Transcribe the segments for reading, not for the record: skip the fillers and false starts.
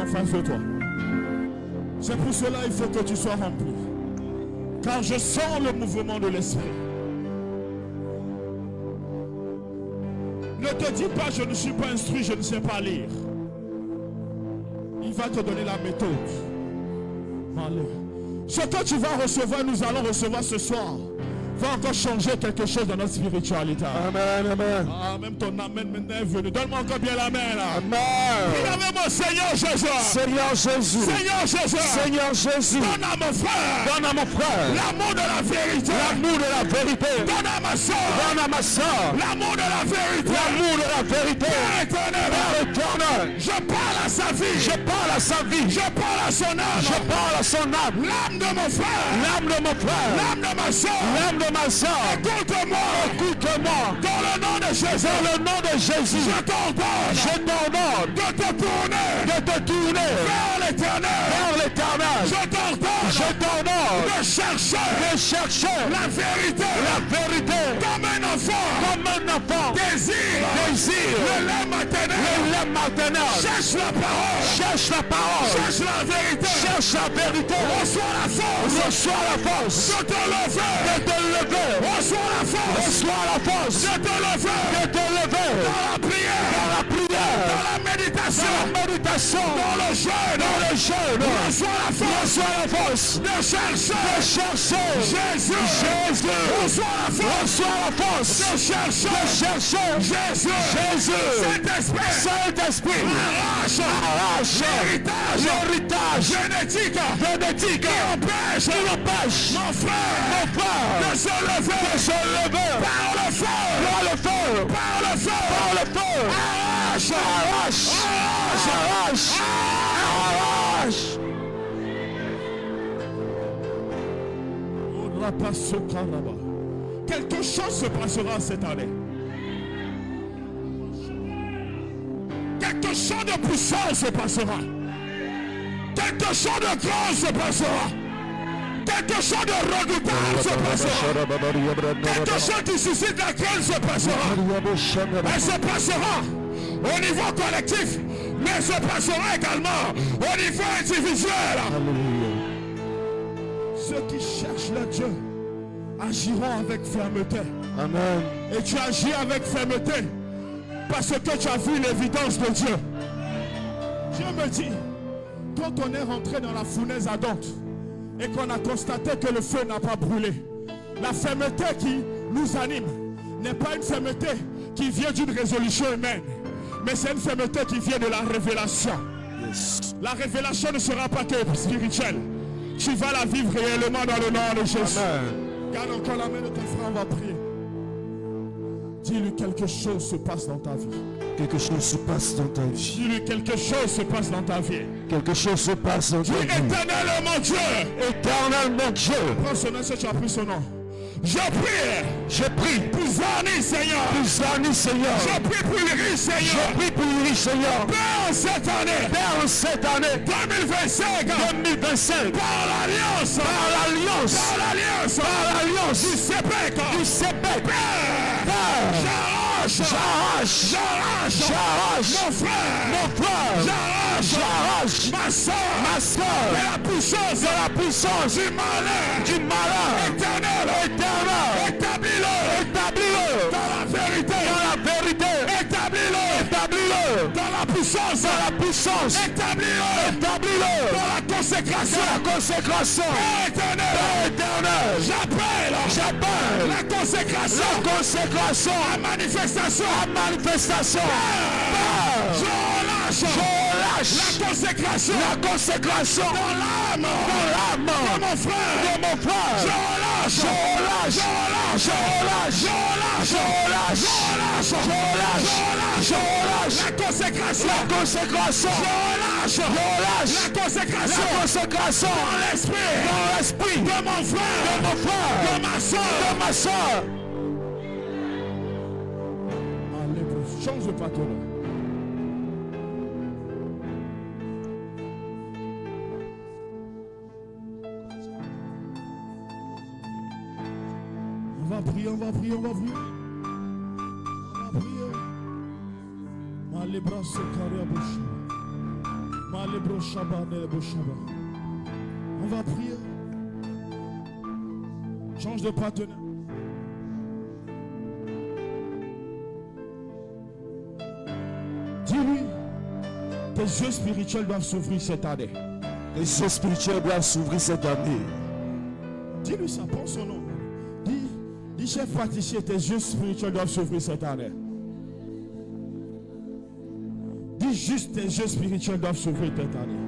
en face de toi. C'est pour cela qu'il faut que tu sois rempli. Car je sens le mouvement de l'esprit. Ne te dis pas, je ne suis pas instruit, je ne sais pas lire. Il va te donner la méthode. Ce que tu vas recevoir, nous allons recevoir ce soir, va encore changer quelque chose dans notre spiritualité. Amen, amen. Ah, même ton amen maintenant est venu. Donne-moi encore bien l'amen là. Amen. Prie avec moi, Seigneur Jésus. Seigneur Jésus. Seigneur Jésus. Seigneur Jésus. Donne à mon frère. Donne à mon frère L'amour de la vérité. l'amour de la vérité. Donne à ma soeur. Donne à ma soeur L'amour de la vérité. l'amour de la vérité. Père éternel. Père éternel. Je parle à sa vie. Je parle à sa vie. Je parle à son âme. Je parle à son âme. L'âme de mon frère. L'âme de mon frère. L'âme de ma soeur. L'âme de ma soeur. Écoute-moi. Écoute-moi. Dans le nom de Jésus. Dans le nom de Jésus. Je t'ordonne. Je t'ordonne De te tourner. de te tourner Vers l'éternel. vers l'éternel. Je t'ordonne. Je t'ordonne De chercher. de chercher La vérité. la vérité Comme un enfant. comme un enfant. Désire. Désire Le lait maternel. le lait maternel. Cherche la parole. Cherche la parole. Cherche la vérité. Cherche la vérité. Reçois la force. Reçois la force De te lever. de te lever. Reçois la force. Reçois la force De te lever. de te lever Dans la prière. dans la prière, Dans la méditation. dans la méditation, Dans le jeûne. dans le jeûne. Reçois la force. Reçois la force De chercher. de chercher Jésus. Jésus. Reçois la force. Reçois la force De chercher. de chercher Jésus. Jésus. Saint-Esprit. Saint-Esprit, Arrache. arrache l'héritage Génétique. génétique Qui empêche. mon frère De se lever. de se lever Par le feu. par le feu, Par le feu. par le feu. Arrache. Arrache, arrache, arrache. Quelque chose se passera cette année. Quelque chose de puissant se passera. Quelque chose de grand se passera. Quelque chose de redoutable se passera. Quelque chose qui suscite la crainte se passera. Elle se passera au niveau collectif, mais elle se passera également au niveau individuel. Ceux qui cherchent le Dieu agiront avec fermeté. Amen. Et tu agis avec fermeté parce que tu as vu l'évidence de Dieu. Dieu me dit, quand on est rentré dans la fournaise ardente et qu'on a constaté que le feu n'a pas brûlé, la fermeté qui nous anime n'est pas une fermeté qui vient d'une résolution humaine, mais c'est une fermeté qui vient de la révélation. La révélation ne sera pas que spirituelle. Tu vas la vivre réellement dans le nom de Jésus. Amen. Garde encore la main de ton frère, on va prier. Dis-lui quelque chose se passe dans ta vie. Quelque chose se passe dans ta vie. Dis-lui quelque chose se passe dans ta vie. Quelque chose se passe dans ta Dis vie. éternel mon Dieu. Éternel mon Dieu. Prends son nom si tu as pris son nom. Je prie. Je prie Pour Zani, Seigneur. pour Zani, Seigneur. Je prie pour Iris, Seigneur. Je prie pour lui, Seigneur. Père, cette année. Père, cette année 2025. 2025, Par l'alliance. par l'alliance, Par l'alliance. par l'alliance Du CEPEC. du CEPEC, Père. J'arrache. j'arrache, J'arrache. j'arrache Mon frère. mon frère, J'arrache. j'arrache Ma soeur. ma soeur De la puissance. de la puissance Du malin. du malin. Éternel. Éternel, Établis-le. établis-le Dans la vérité. dans la vérité, Établis-le. établis-le Dans la puissance. dans la puissance, Établis-le. établis-le Dans la consécration. dans la consécration. Père éternel. Père éternel, J'appelle j'appelle la consécration. la consécration La manifestation. à manifestation. Père, Je relâche. relâche La consécration. la consécration Dans l'âme. dans l'âme De mon frère. de mon frère. Je relâche. Je relâche, Je relâche. je relâche, Je relâche. je relâche, Je relâche. je relâche, je relâche La consécration. la consécration. Je relâche. Je relâche La consécration. la consécration Dans l'esprit. dans l'esprit De mon frère. de mon frère, De ma soeur. de ma soeur. Allez, change de patron. On va prier, on va prier, on va prier. On va prier. Les bras se carrés à bouche. On va prier. Change de partenaire. Dis-lui, tes yeux spirituels doivent s'ouvrir cette année. Les yeux spirituels doivent s'ouvrir cette année. Dis-lui ça, prends son nom. Dis chef pâtissier, tes yeux spirituels doivent s'ouvrir cette année. Dis juste tes yeux spirituels doivent s'ouvrir cette année.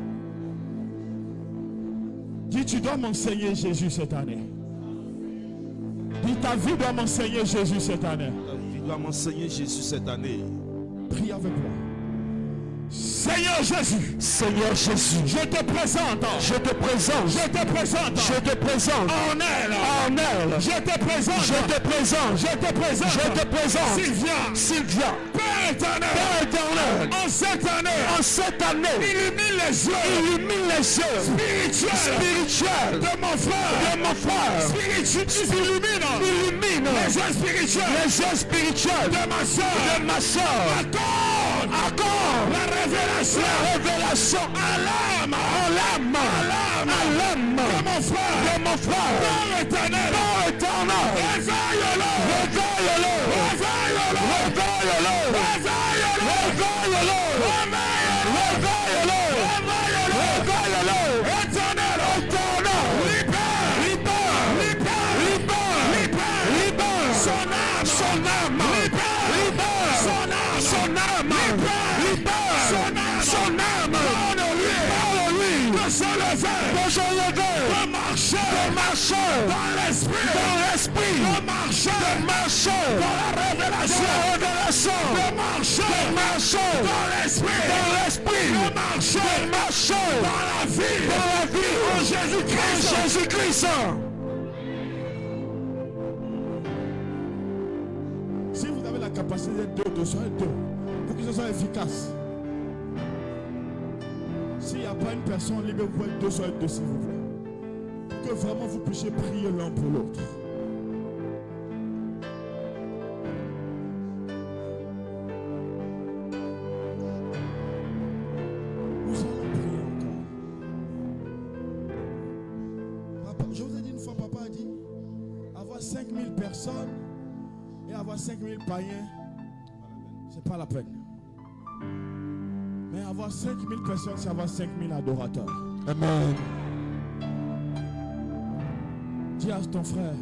Dis tu dois m'enseigner Jésus cette année. Dis ta vie doit m'enseigner Jésus cette année. Ta vie doit m'enseigner Jésus cette année. Prie avec moi. Seigneur Jésus, Seigneur Jésus, je te présente, je te présente, je te présente, je te présente, en elle, je te présente, je te présente, je te présente, je te présente, Sylvia, Père éternel, en cette année, illumine les yeux spirituels de mon frère, illumine les yeux spirituels de ma soeur, accorde la révélation à l'âme de mon frère, Père éternel, réveille-le, de marcher dans l'esprit, de marcher dans la révélation, de marcher dans l'esprit, de marcher dans la vie en Jésus-Christ. Si vous avez la capacité d'être deux, soyez deux, pour que ce soit efficace. S'il n'y a pas une personne libre, vous pouvez être deux, soyez deux, s'il vous plaît. Pour que vraiment vous puissiez prier l'un pour l'autre. Nous allons prier encore. Papa, je vous ai dit une fois, papa a dit, avoir 5000 personnes et avoir 5000 païens, c'est pas la peine. Mais avoir 5000 personnes, c'est avoir 5000 adorateurs. Amen. Dis à ton frère,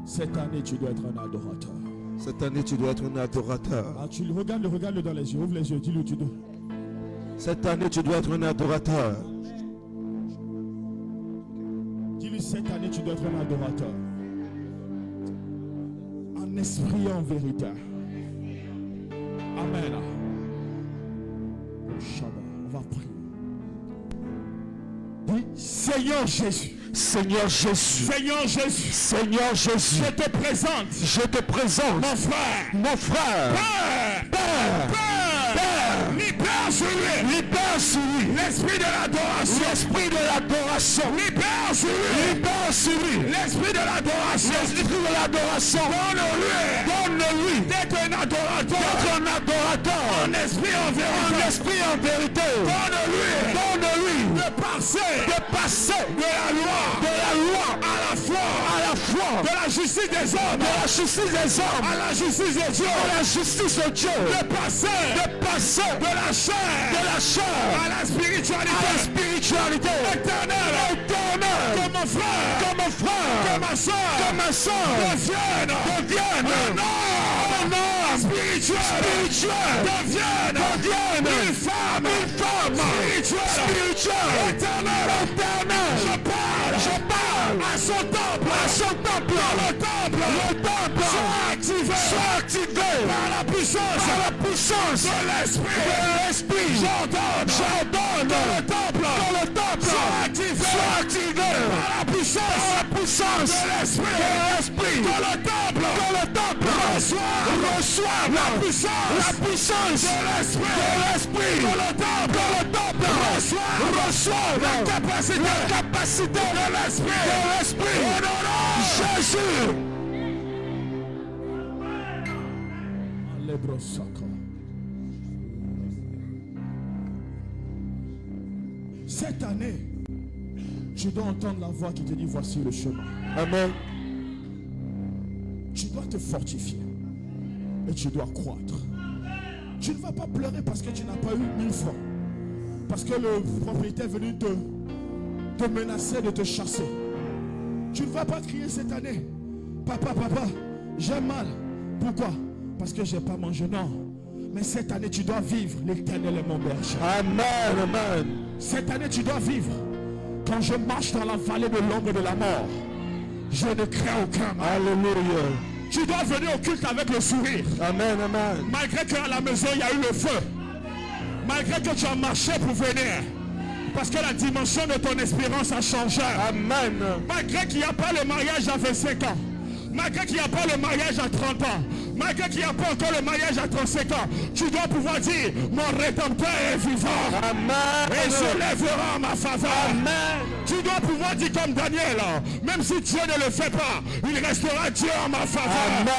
cette année tu dois être un adorateur. Cette année tu dois être un adorateur. Ah, tu regarde dans les yeux, ouvre les yeux, dis-le, tu dois. Cette année tu dois être un adorateur. Dis-lui, cette année tu dois être un adorateur. En esprit et en vérité. Amen. On va prier. Dis, Seigneur Jésus. Seigneur Jésus, Seigneur Jésus, Seigneur Jésus, je te présente mon frère, Père, libère sur lui, l'esprit de l'adoration, libère sur lui, l'esprit de l'adoration, donne-lui, d'être un adorateur, en esprit en vérité, donne-lui, de passer de la loi à la foi, de la justice des hommes, à la justice de Dieu, de passer de la chair à la spiritualité éternelle, que mon frère, que ma soeur devienne un homme spirituel, devienne une femme spirituelle, éternelle. Je parle à son temple, le temple soit activé par la puissance de l'esprit. J'ordonne que le temple soit activé par la puissance de l'esprit. Que le temple reçoive la puissance de l'esprit. Que le temple reçoive la capacité de l'esprit. Jésus. Cette année, tu dois entendre la voix qui te dit voici le chemin. Amen. Tu dois te fortifier et tu dois croître. Tu ne vas pas pleurer parce que tu n'as pas eu 1000 francs. Parce que le propriétaire est venu te menacer de te chasser. Tu ne vas pas crier cette année. Papa, j'ai mal. Pourquoi? Parce que je n'ai pas mangé. Non. Mais cette année, tu dois vivre. L'Éternel est mon berger. Amen. Amen. Cette année, tu dois vivre. Quand je marche dans la vallée de l'ombre de la mort, je ne crains aucun mal. Alléluia. Tu dois venir au culte avec le sourire. Amen. Amen. Malgré qu'à la maison, il y a eu le feu. Malgré que tu as marché pour venir. Parce que la dimension de ton espérance a changé. Amen. Malgré qu'il n'y a pas le mariage à 25 ans. Malgré qu'il n'y a pas le mariage à 30 ans. Malgré qu'il n'y a pas encore le mariage à 35 ans. Tu dois pouvoir dire, mon Rédempteur est vivant. Amen. Et se lèvera en ma faveur. Amen. Tu dois pouvoir dire comme Daniel. Même si Dieu ne le fait pas, il restera Dieu en ma faveur. Amen.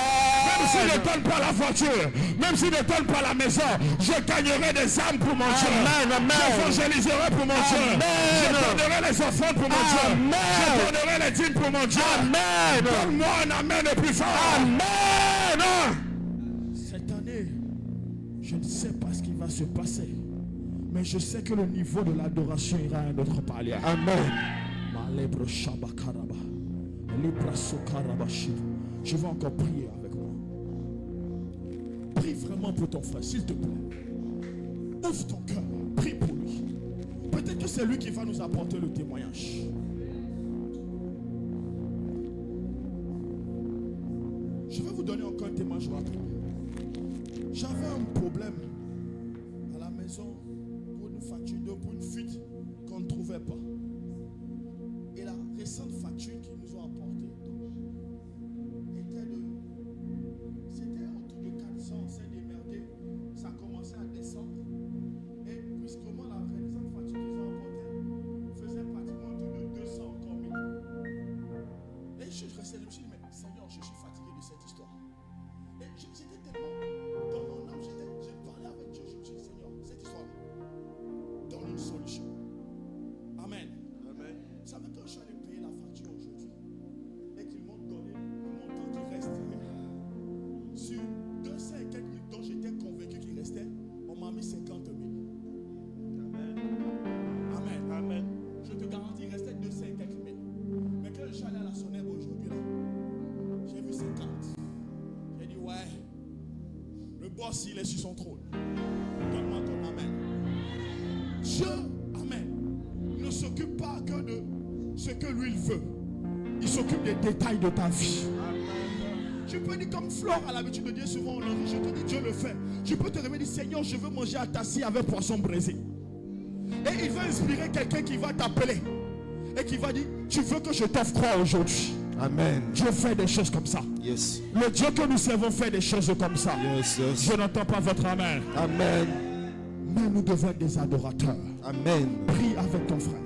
Même s'il ne donne pas la voiture, même s'il ne donne pas la maison, je gagnerai des âmes pour mon Dieu. Amen, amen. J'évangéliserai pour mon Dieu. Je donnerai les offrandes pour mon Dieu. Amen. Je donnerai les dîmes pour mon Dieu. Amen. Donne-moi un amen le plus fort. Amen. Cette année, je ne sais pas ce qui va se passer, mais je sais que le niveau de l'adoration ira à un autre palier. Amen. Je vais encore prier avec moi. Prie vraiment pour ton frère, s'il te plaît. Ouvre ton cœur, prie pour lui. Peut-être que c'est lui qui va nous apporter le témoignage. Je vais vous donner encore un témoignage rapide. J'avais un problème à la maison pour une facture d'eau, pour une fuite qu'on ne trouvait pas. Et la récente facture qu'ils nous ont apportée c'était autour de 400, on s'est démerdé, ça a commencé à descendre. Et puisqu'ement la récente facture qu'ils ont apportée faisait pratiquement autour de 200 encore 1000. Et je restais, je me suis dit, mais Seigneur, je suis fatigué de cette histoire. Et j'étais tellement dans mon âme, j'ai parlé avec Dieu, je me suis dit, Seigneur, cette histoire donne une solution. Amen. Amen. Vous savez, quand je suis allé payer la facture aujourd'hui et qu'ils m'ont donné le montant qui reste, sur 200 et quelques minutes dont j'étais convaincu qu'il restait, on m'a mis 50 000. Amen. Amen. Amen. Je te garantis, il restait 200 et quelques mille. Mais quand je suis allé à la Sonnette aujourd'hui, j'ai vu 50. J'ai dit, ouais, le boss, il est sur son trône. Donne-moi ton amen. Dieu, amen, ne s'occupe pas que de ce que lui il veut. Il s'occupe des détails de ta vie. Tu peux dire comme Flore à l'habitude de dire souvent, je te dis Dieu le fait. Tu peux te réveiller et dire, Seigneur, je veux manger à tassi avec poisson braisé. Et il va inspirer quelqu'un qui va t'appeler et qui va dire, tu veux que je t'offre quoi aujourd'hui? Amen. Dieu fait des choses comme ça. Yes. Le Dieu que nous servons fait des choses comme ça. Yes, yes. Je n'entends pas votre amen. Amen. Mais nous devons être des adorateurs. Amen. Prie avec ton frère.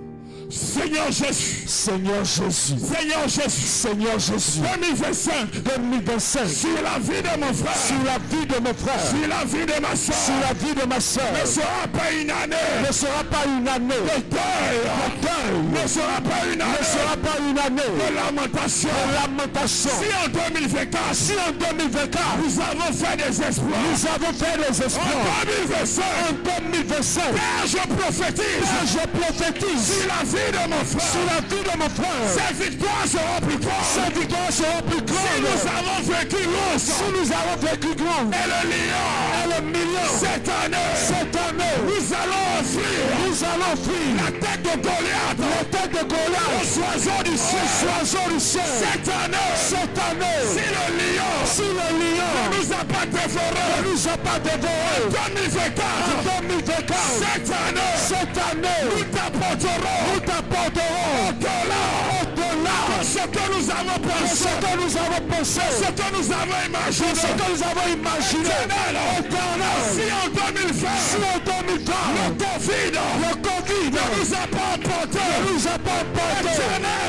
Seigneur Jésus. Seigneur Jésus. Seigneur Jésus. Seigneur Jésus. 2025. 2025. Sur la vie de mon frère. Sur la vie de mon frère. Sur la vie de ma soeur. Sur la vie de ma soeur. Ne sera pas une année. Ne sera pas une année. De deuil. Ne sera pas une année. Ne sera pas une année. De lamentation. De lamentation. Si en 2024. Si en 2024. Nous avons fait des exploits. Nous avons fait des exploits. En 2025. En 2025. Père, je prophétise. Père, je prophétise. Sur la vie de mon frère. Sur la vie de mon frère. Ces victoires seront plus grandes. Ces victoires seront plus grandes. Si nous avons vécu l'ours. Si nous avons vécu grand. Et le lion. Et le million. Cette année. Nous allons offrir. Nous allons offrir. La tête de Goliath. La tête de Goliath. Aux oiseaux du ciel. Aux oiseaux du ciel. Cette année. Si le lion. Ne nous a pas dévoré. Ne nous a pas dévoré. En 2024. Cette année. Nous t'apporterons. Au-delà de ce que nous avons pensé, ce que nous avons imaginé, si en 2020, le Covid ne nous a pas emporté, cette année,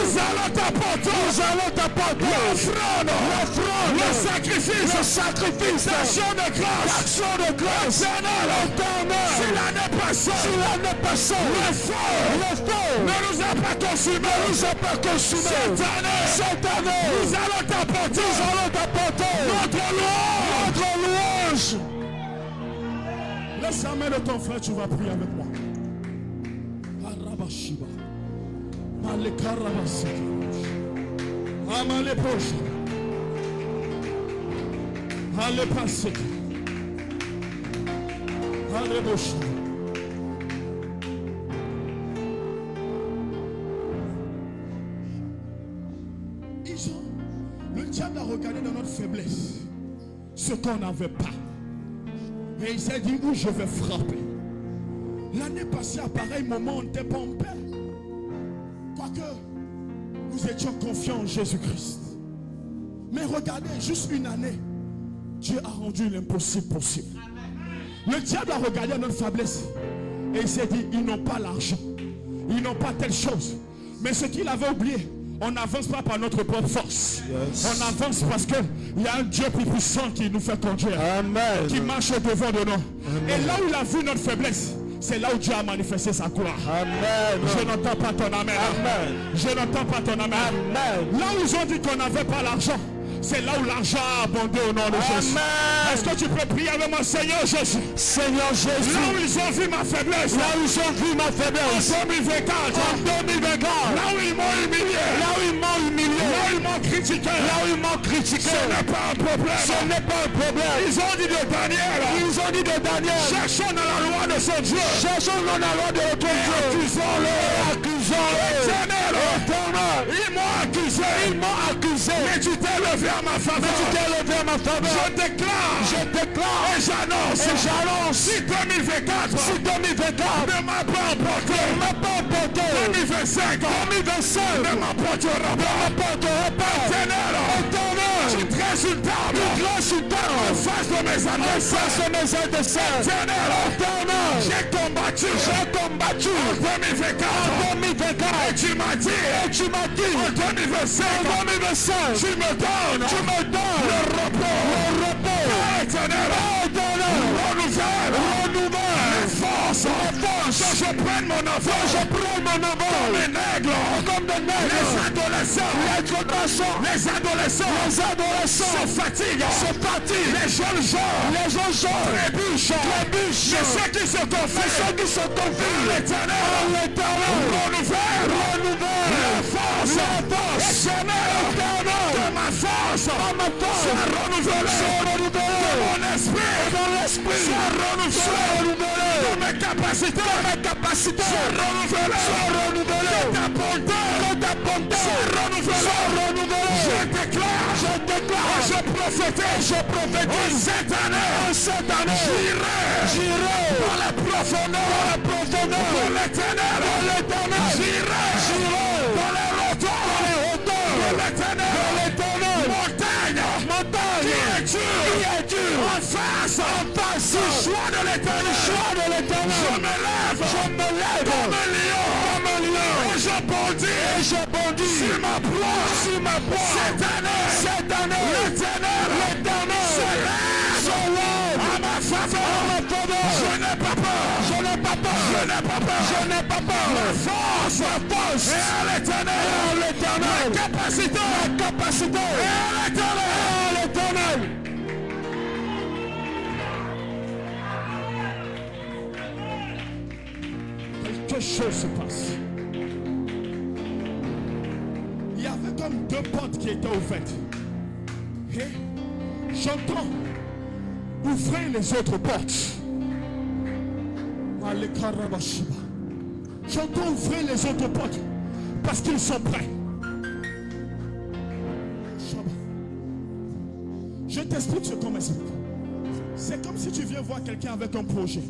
nous allons t'apporter l'offrande, le sacrifice d'action de grâce. Éternel. Si l'année passée, le feu ne nous a pas consumé. Cette année, nous allons t'apporter notre louange. Laisse la main de ton frère, tu vas prier avec moi. Arabashiba. Malekarabasi. Amalepoche. Alepase. Aleboche. Le diable a regardé dans notre faiblesse ce qu'on n'avait pas. Et il s'est dit, où je vais frapper. L'année passée, à pareil moment, on n'était pas en paix. Quoique, nous étions confiants en Jésus-Christ. Mais regardez, juste une année, Dieu a rendu l'impossible possible. Le diable a regardé notre faiblesse. Et il s'est dit, ils n'ont pas l'argent. Ils n'ont pas telle chose. Mais ce qu'il avait oublié, on n'avance pas par notre propre force. Yes. On avance parce qu'il y a un Dieu plus puissant qui nous fait conduire. Amen. Qui marche au devant de nous. Amen. Et là où il a vu notre faiblesse, c'est là où Dieu a manifesté sa gloire. Amen. Je n'entends pas ton amen. Amen. Je n'entends pas ton amen. Amen. Là où ils ont dit qu'on n'avait pas l'argent, c'est là où l'argent a abondé au nom de Jésus. Est-ce que tu peux prier avec moi, Seigneur Jésus? Seigneur Jésus. Là où ils ont vu ma faiblesse. Là où ils ont vu ma faiblesse. En 2024. En 2024. Là où ils m'ont humilié. Là où ils m'ont humilié. Là où ils m'ont critiqué. Là où ils m'ont critiqué. Ce n'est pas un problème. Ce n'est pas un problème. Ils ont dit de Daniel. Ils ont dit de Daniel. Cherchons dans la loi de son Dieu. Cherchons dans la loi de notre Dieu. Accusons-le. Accusons-le. Éternel. Ils m'ont accusé. Ils m'ont accusé. Mais tu t'es levé à ma faveur. Je déclare et j'annonce si 2024 ne m'a pas emporté, 2025 ne m'apportera pas. Éternel, tu dresses une table en face de mes adversaires. Éternel, j'ai combattu en 2024 et tu m'as dit en 2025 tu me donnes le repos. Éternel, renouvelle les forces. Que je prenne mon enfant comme un aigle. Les adolescents se fatiguent. Les jeunes gens trébuchent. Mais ceux qui se confient l'éternel renouvelle la force. Que ma force soit renouvelée. Que mon esprit soit renouvelé. Que mes capacités soient renouvelées. Que ta bonté soit renouvelée. Je déclare, je prophétise. Cette année, j'irai dans la profondeur de l'éternel. J'irai dans les hauteurs de l'éternel. Montagne, qui est dur. En face du choix de l'éternel. Je me lève comme un lion. Et je bondis sur ma proie. Cette année, l'éternel se lève à ma faveur. Je n'ai pas peur. Ma force est à l'éternel. Ma capacité est à l'éternel. Quelque chose se passe. Il y avait comme deux portes qui étaient ouvertes. Et j'entends ouvrir les autres portes. J'entends ouvrir les autres portes parce qu'ils sont prêts. Je t'explique ce qu'on m'explique. C'est comme si tu viens voir quelqu'un avec un projet.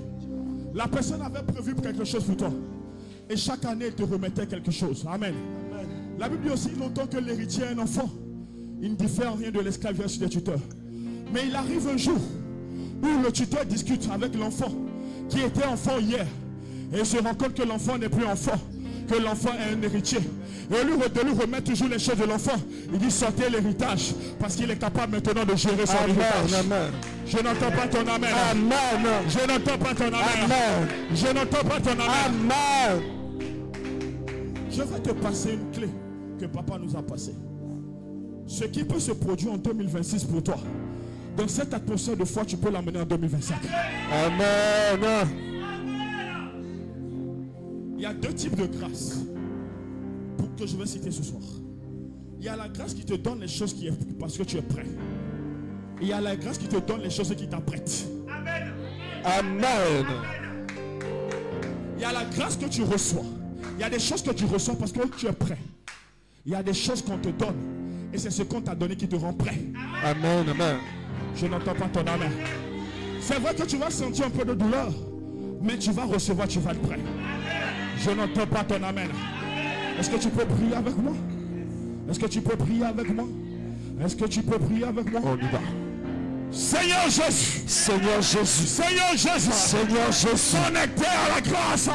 La personne avait prévu quelque chose pour toi. Et chaque année, il te remettait quelque chose. Amen. Amen. La Bible dit aussi longtemps que l'héritier est un enfant. Il ne diffère en rien de l'esclave versus des tuteurs. Mais il arrive un jour où le tuteur discute avec l'enfant qui était enfant hier. Et il se rend compte que l'enfant n'est plus enfant, que l'enfant est un héritier. Et au lieu de lui remettre toujours les choses de l'enfant, il dit sortez l'héritage. Parce qu'il est capable maintenant de gérer son héritage. Amen. Je n'entends pas ton amen. Amen. Je n'entends pas ton amen. Amen. Je n'entends pas ton amen. Amen. Je vais te passer une clé que papa nous a passée. Ce qui peut se produire en 2026 pour toi, dans cette atmosphère de foi, tu peux l'amener en 2025. Amen. Il y a deux types de grâce pour que je vais citer ce soir. Il y a la grâce qui te donne les choses qui est parce que tu es prêt. Il y a la grâce qui te donne les choses qui t'apprêtent. Amen. Il y a la grâce que tu reçois. Il y a des choses que tu reçois parce que tu es prêt. Il y a des choses qu'on te donne. Et c'est ce qu'on t'a donné qui te rend prêt. Amen. Amen. Je n'entends pas ton amen. C'est vrai que tu vas sentir un peu de douleur. Mais tu vas recevoir, tu vas être prêt. Je n'entends pas ton amen. Est-ce que tu peux prier avec moi? Est-ce que tu peux prier avec moi? Est-ce que tu peux prier avec moi? On y va. Seigneur Jésus. Seigneur Jésus. Seigneur Jésus. Seigneur Jésus. Connecté à la grâce.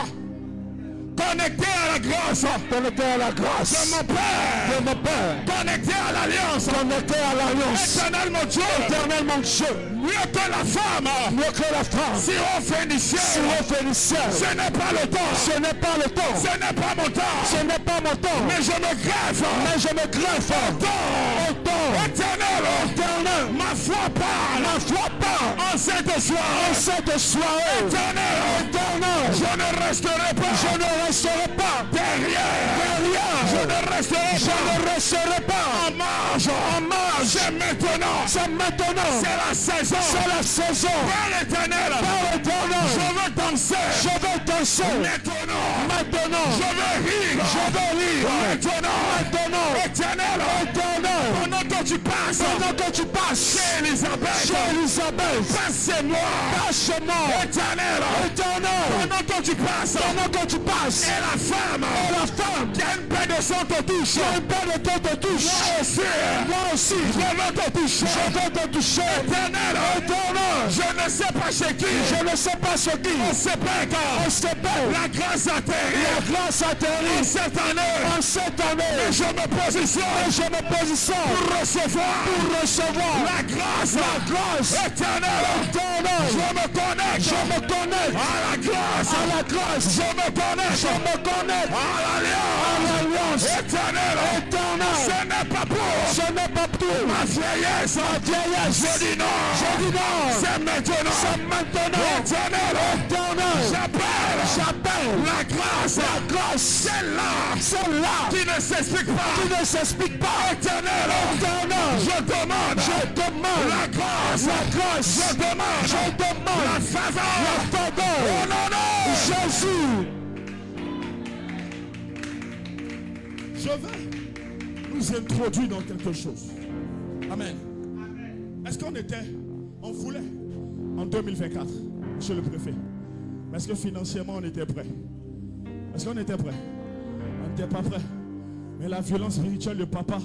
Connecté à la grâce. Connecté à la grâce De mon Père. de mon Père. Connecté à l'alliance. Connecté à l'alliance. Éternel mon Dieu. Éternel mon Dieu. Mieux que la femme. Mieux que la femme. Si on phénicien. Si on fait le ciel. Ce n'est pas le temps. Ce n'est pas le temps. Ce n'est pas mon temps. Ce n'est pas mon temps. Mais je me greffe. Mais je me greffe au temps. Éternel. Éternel. Ma foi parle. Ma foi part En cette soirée. en cette soirée. Éternel. Éternel. Je ne resterai pas. Je ne resterai pas derrière. Je ne resterai Je pas. ne resterai pas En marge. en marge. C'est maintenant. C'est maintenant. C'est la saison. C'est la saison. Père éternel. Père éternel. Je veux danser. Je vais danser. Maintenant. Maintenant. Je veux rire. Je vais rire. Maintenant. Maintenant. Éternel. Éternel. Pendant que tu passes. Pendant que tu passes Chez Elisabeth. chez Elisabeth. Passe-moi. Passe-moi. Éternel. Éternel. Pendant que tu passes. Pendant que tu passes. Et la femme. Et la femme. Qui a une paix de sang te touche. Qui a une paix de sang te touche. Moi aussi. Moi aussi. Je veux te toucher. Je vais te toucher. Éternel. Éternel. Je ne sais pas chez qui. Je ne sais pas ce qui. On sait pas quand. On sait pas. La grâce atterrit. La grâce atterrit En cette année. en cette année. Et je me positionne. Et je me positionne Pour recevoir. pour recevoir La grâce. la grâce Éternel. éternelle. Je me connecte. Je me connecte À la grâce. à la grâce. Je me connecte. Je me connecte À à l'alliance. l'alliance Éternel. éternelle. Ce n'est pas pour. Ce n'est pas tout. Ma vieillesse. Ma vieillesse. Je dis non. Je dis non. C'est maintenant. C'est maintenant. Éternel. Éternel. J'appelle La grâce. la grâce. Celle-là Qui ne s'explique pas. qui ne s'explique pas. Éternel. Éternel. Je demande. Je demande La grâce. la grâce. Je demande. Je demande La faveur. la faveur. Oh non, non. Jésus. Je vais nous introduire dans quelque chose. Amen. Est-ce on voulait en 2024, monsieur le préfet, mais est-ce que financièrement on était prêt? Est-ce qu'on était prêt? On n'était pas prêt. Mais la violence spirituelle de papa,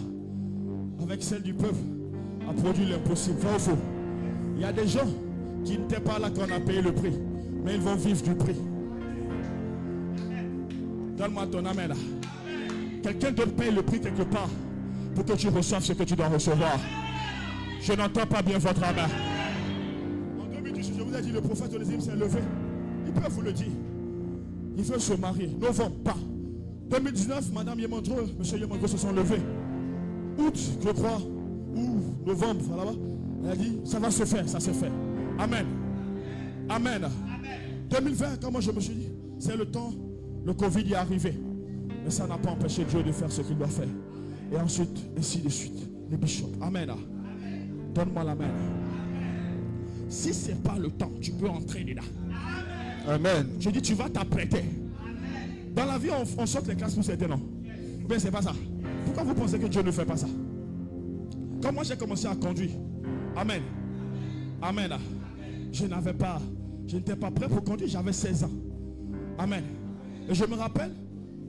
avec celle du peuple, a produit l'impossible. Vrai ou faux? Il y a des gens qui n'étaient pas là quand on a payé le prix, mais ils vont vivre du prix. Donne-moi ton amen là. Quelqu'un doit payer le prix quelque part pour que tu reçoives ce que tu dois recevoir. Je n'entends pas bien votre amen. En 2018, je vous ai dit, le prophète Onésime s'est levé. Il peut vous le dire. Il veut se marier. Novembre, pas. 2019, Madame Yemandro, Monsieur Yemandro se sont levés. Août, je crois, ou novembre, voilà, elle a dit, ça va se faire, ça s'est fait. Amen. Amen. 2020, comme moi je me suis dit, c'est le temps, le Covid y est arrivé. Mais ça n'a pas empêché Dieu de faire ce qu'il doit faire. Et ensuite, ainsi de suite. Les bishops. Amen. Donne-moi la main. Si ce n'est pas le temps, tu peux entrer dedans. Amen. Je dis, tu vas t'apprêter. Dans la vie, on saute les classes pour certains, non? Mais c'est pas ça. Pourquoi vous pensez que Dieu ne fait pas ça? Quand moi j'ai commencé à conduire, amen. Amen. Je n'étais pas prêt pour conduire, j'avais 16 ans. Amen. Et je me rappelle,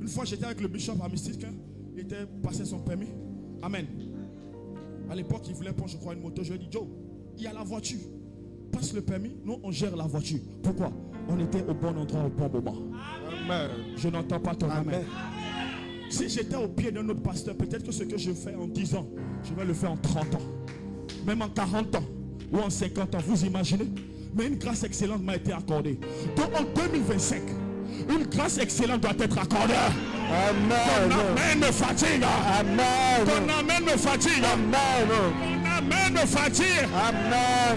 une fois j'étais avec le bishop à Mystique, il était passé son permis. Amen. À l'époque, il voulait prendre, je crois, une moto. Je lui ai dit, Joe, il y a la voiture. Passe le permis, nous on gère la voiture. Pourquoi? On était au bon endroit au bon moment. Amen. Je n'entends pas ton amen. Si j'étais au pied d'un autre pasteur, peut-être que ce que je fais en 10 ans, je vais le faire en 30 ans. Même en 40 ans ou en 50 ans, vous imaginez? Mais une grâce excellente m'a été accordée. Donc en 2025, une grâce excellente doit être accordée. Amen. Ton amen me fatigue. Amen. Ton amen me fatigue. Amen. Ton amen me fatigue. Amen.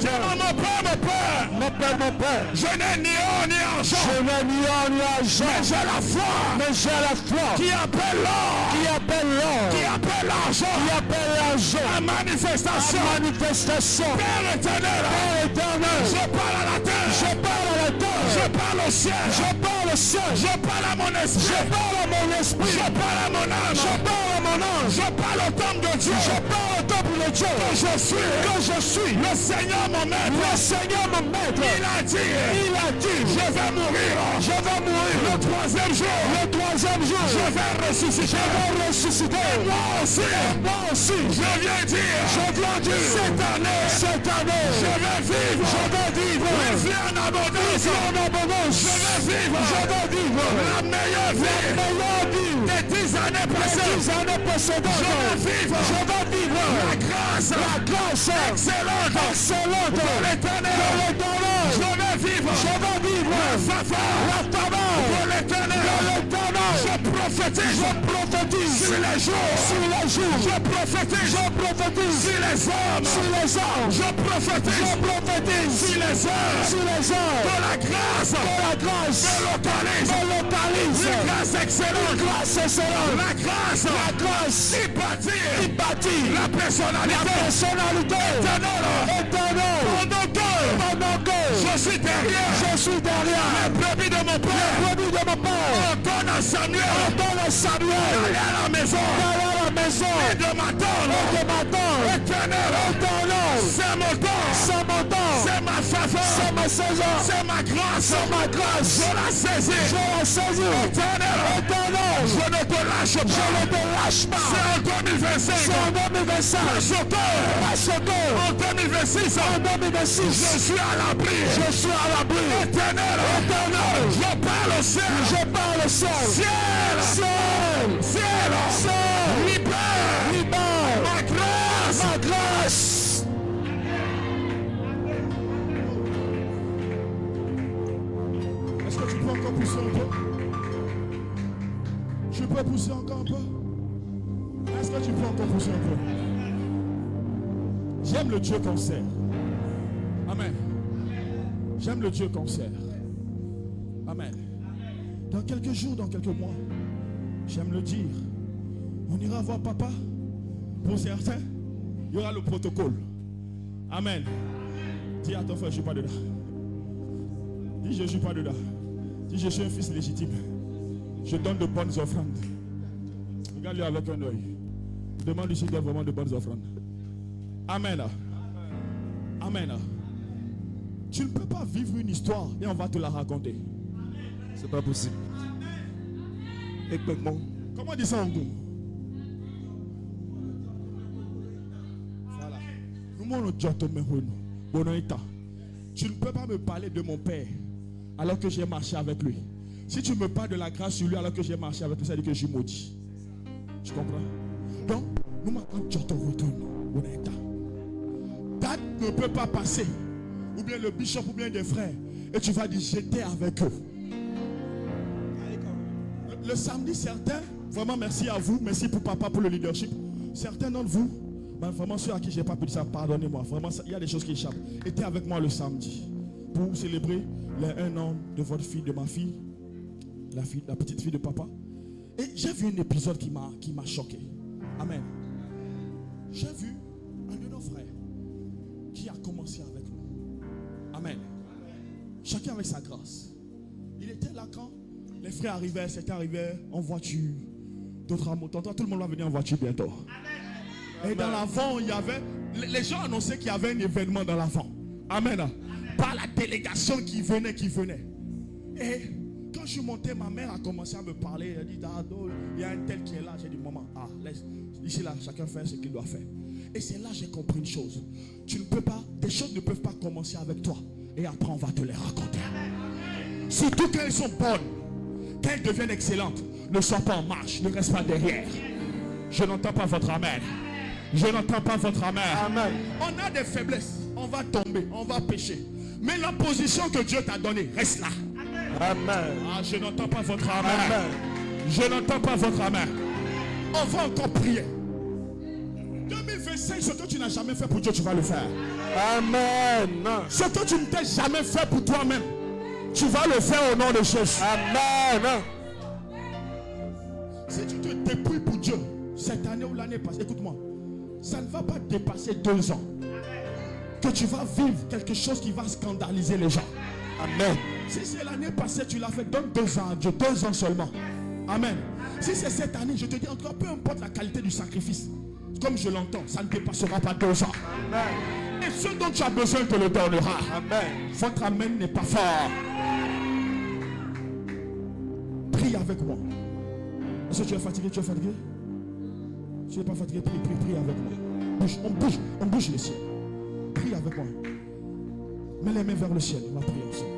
Mon père. Mon Père. Je n'ai ni or ni argent. Je n'ai ni or ni argent. Mais j'ai la foi. Mais j'ai la foi. Qui appelle l'or. Qui appelle l'or. Qui appelle l'argent. Qui appelle l'argent. La manifestation. La manifestation. Père éternel. Père éternel. Je parle à la terre. Je parle à la terre. Je parle au ciel. Je parle au ciel. Je parle à mon esprit. Je parle à mon esprit. Je parle à mon âme. Je parle à mon âme. Je parle au temple de Dieu. Je parle au temple de Dieu. Que je suis. Le Seigneur mon maître. Le Seigneur mon maître. Il a dit. Je vais mourir. Je vais mourir. Le troisième jour. Je vais ressusciter. Moi aussi. Je viens dire. Cette année. Je vais vivre. Une vie en abondance. Je vais vivre. La meilleure vie. Des 10 années précédentes. Je vais vivre. La grâce. Excellente. Pour l'éternel. Je vais vivre. La faveur. Pour l'éternel. Je prophétise. Sur les jours. Je prophétise. Sur les hommes. Je prophétise. Sur les heures. De la grâce. Me localise. Une grâce excellente. La grâce. Qui bâtit. La personnalité. Éternelle. Pendant que je suis derrière. Les brebis de mon père. On donne à Samuel. D'aller à la maison. Et de m'attendre. Éternel. C'est mon temps. C'est ma faveur. C'est ma saison. C'est ma grâce. Je la saisis. Éternel. Je ne te lâche pas. C'est en 2025. Parce que en 2026. Je suis à l'abri. Éternel. Je parle au ciel. Ciel. Libère. Ma grâce. Est-ce que tu peux encore pousser un peu? Tu peux pousser encore un peu? Est-ce que tu peux encore pousser un peu? J'aime le Dieu qu'on sert. Amen. J'aime le Dieu qu'on sert. Amen. Dans quelques jours, dans quelques mois, j'aime le dire, on ira voir papa. Pour certains, il y aura le protocole. Amen. Dis à ton frère, je ne suis pas dedans. Dis, je ne suis pas dedans. Dis, je suis un fils légitime. Je donne de bonnes offrandes. Regarde-lui avec un œil. Demande-lui s'il donne vraiment de bonnes offrandes. Amen. Amen. Tu ne peux pas vivre une histoire et on va te la raconter. C'est pas possible. Comment on dit ça en goût? Voilà. Tu ne peux pas me parler de mon père alors que j'ai marché avec lui. Si tu me parles de la grâce sur lui alors que j'ai marché avec lui, ça veut dire que je suis maudit. Tu comprends? Donc, nous date ne peut pas passer. Ou bien le bishop ou bien des frères. Et tu vas dire, j'étais avec eux. Le samedi, certains, vraiment merci à vous, merci pour papa pour le leadership. Certains d'entre vous, vraiment ceux à qui je n'ai pas pu dire ça, pardonnez-moi. Vraiment, il y a des choses qui échappent. Étaient avec moi le samedi pour célébrer les 1 an de votre fille, de ma fille, la petite fille de papa. Et j'ai vu un épisode qui m'a choqué. Amen. J'ai vu un de nos frères qui a commencé avec nous. Amen. Chacun avec sa grâce. Il était là quand les frères arrivaient, certains arrivaient en voiture, d'autres en moto. Tout le monde va venir en voiture bientôt. Amen. Et dans l'avant, il y avait... Les gens annonçaient qu'il y avait un événement dans l'avant. Amen. Par la délégation qui venait. Et quand je suis monté, ma mère a commencé à me parler. Elle a dit, il y a un tel qui est là. J'ai dit, maman, laisse. Ici, là, chacun fait ce qu'il doit faire. Et c'est là que j'ai compris une chose. Tu ne peux pas, des choses ne peuvent pas commencer avec toi. Et après, on va te les raconter. Surtout quand elles sont bonnes, quand elles deviennent excellentes. Ne sois pas en marche, ne reste pas derrière. Je n'entends pas votre amen. Je n'entends pas votre amen. Amen. On a des faiblesses, on va tomber, on va pécher. Mais la position que Dieu t'a donnée, reste là. Amen. Ah, je n'entends pas votre amen. Amen. Je n'entends pas votre amen. On va encore prier. 2025, ce que tu n'as jamais fait pour Dieu, tu vas le faire. Amen. Ce que tu ne t'es jamais fait pour toi-même, tu vas le faire au nom de Jésus. Amen. Si tu te dépouilles pour Dieu, cette année ou l'année passée, écoute-moi, ça ne va pas dépasser 2 ans. Que tu vas vivre quelque chose qui va scandaliser les gens. Amen. Si c'est l'année passée, tu l'as fait, donne 2 ans à Dieu, 2 ans seulement. Amen. Si c'est cette année, je te dis, en tout cas, peu importe la qualité du sacrifice, comme je l'entends, ça ne dépassera pas 2 ans. Amen. Et ce dont tu as besoin te le donnera. Amen. Votre amen n'est pas fort. Prie avec moi. Est-ce que tu es fatigué? Tu es fatigué? Tu n'es pas fatigué? Prie avec moi. On bouge le ciel. Prie avec moi. Mets les mains vers le ciel. On va prier ensemble.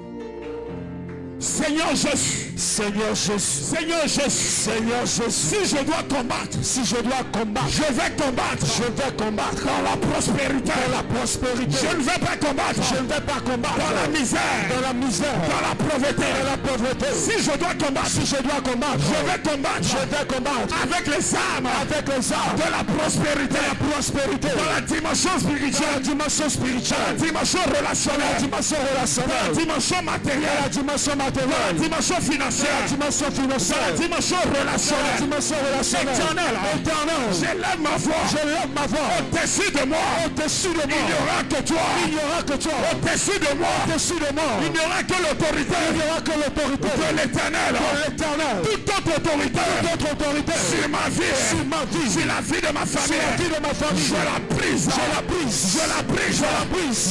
Seigneur Jésus, Seigneur Jésus, Seigneur Jésus, Seigneur Jésus, si je dois combattre, je vais combattre dans la prospérité, je ne vais pas combattre, dans la misère, dans la pauvreté, si je dois combattre, je vais combattre avec les armes de la prospérité, dans la dimension spirituelle, la dimension relationnelle, la dimension matérielle, la dimension financière, la dimension relationnelle. Éternel, j'élève ma voix. Au-dessus de moi, il n'y aura que toi. Au-dessus de moi, il n'y aura que l'autorité de l'Éternel. Toute autre autorité sur ma vie, sur la vie de ma famille, je la brise,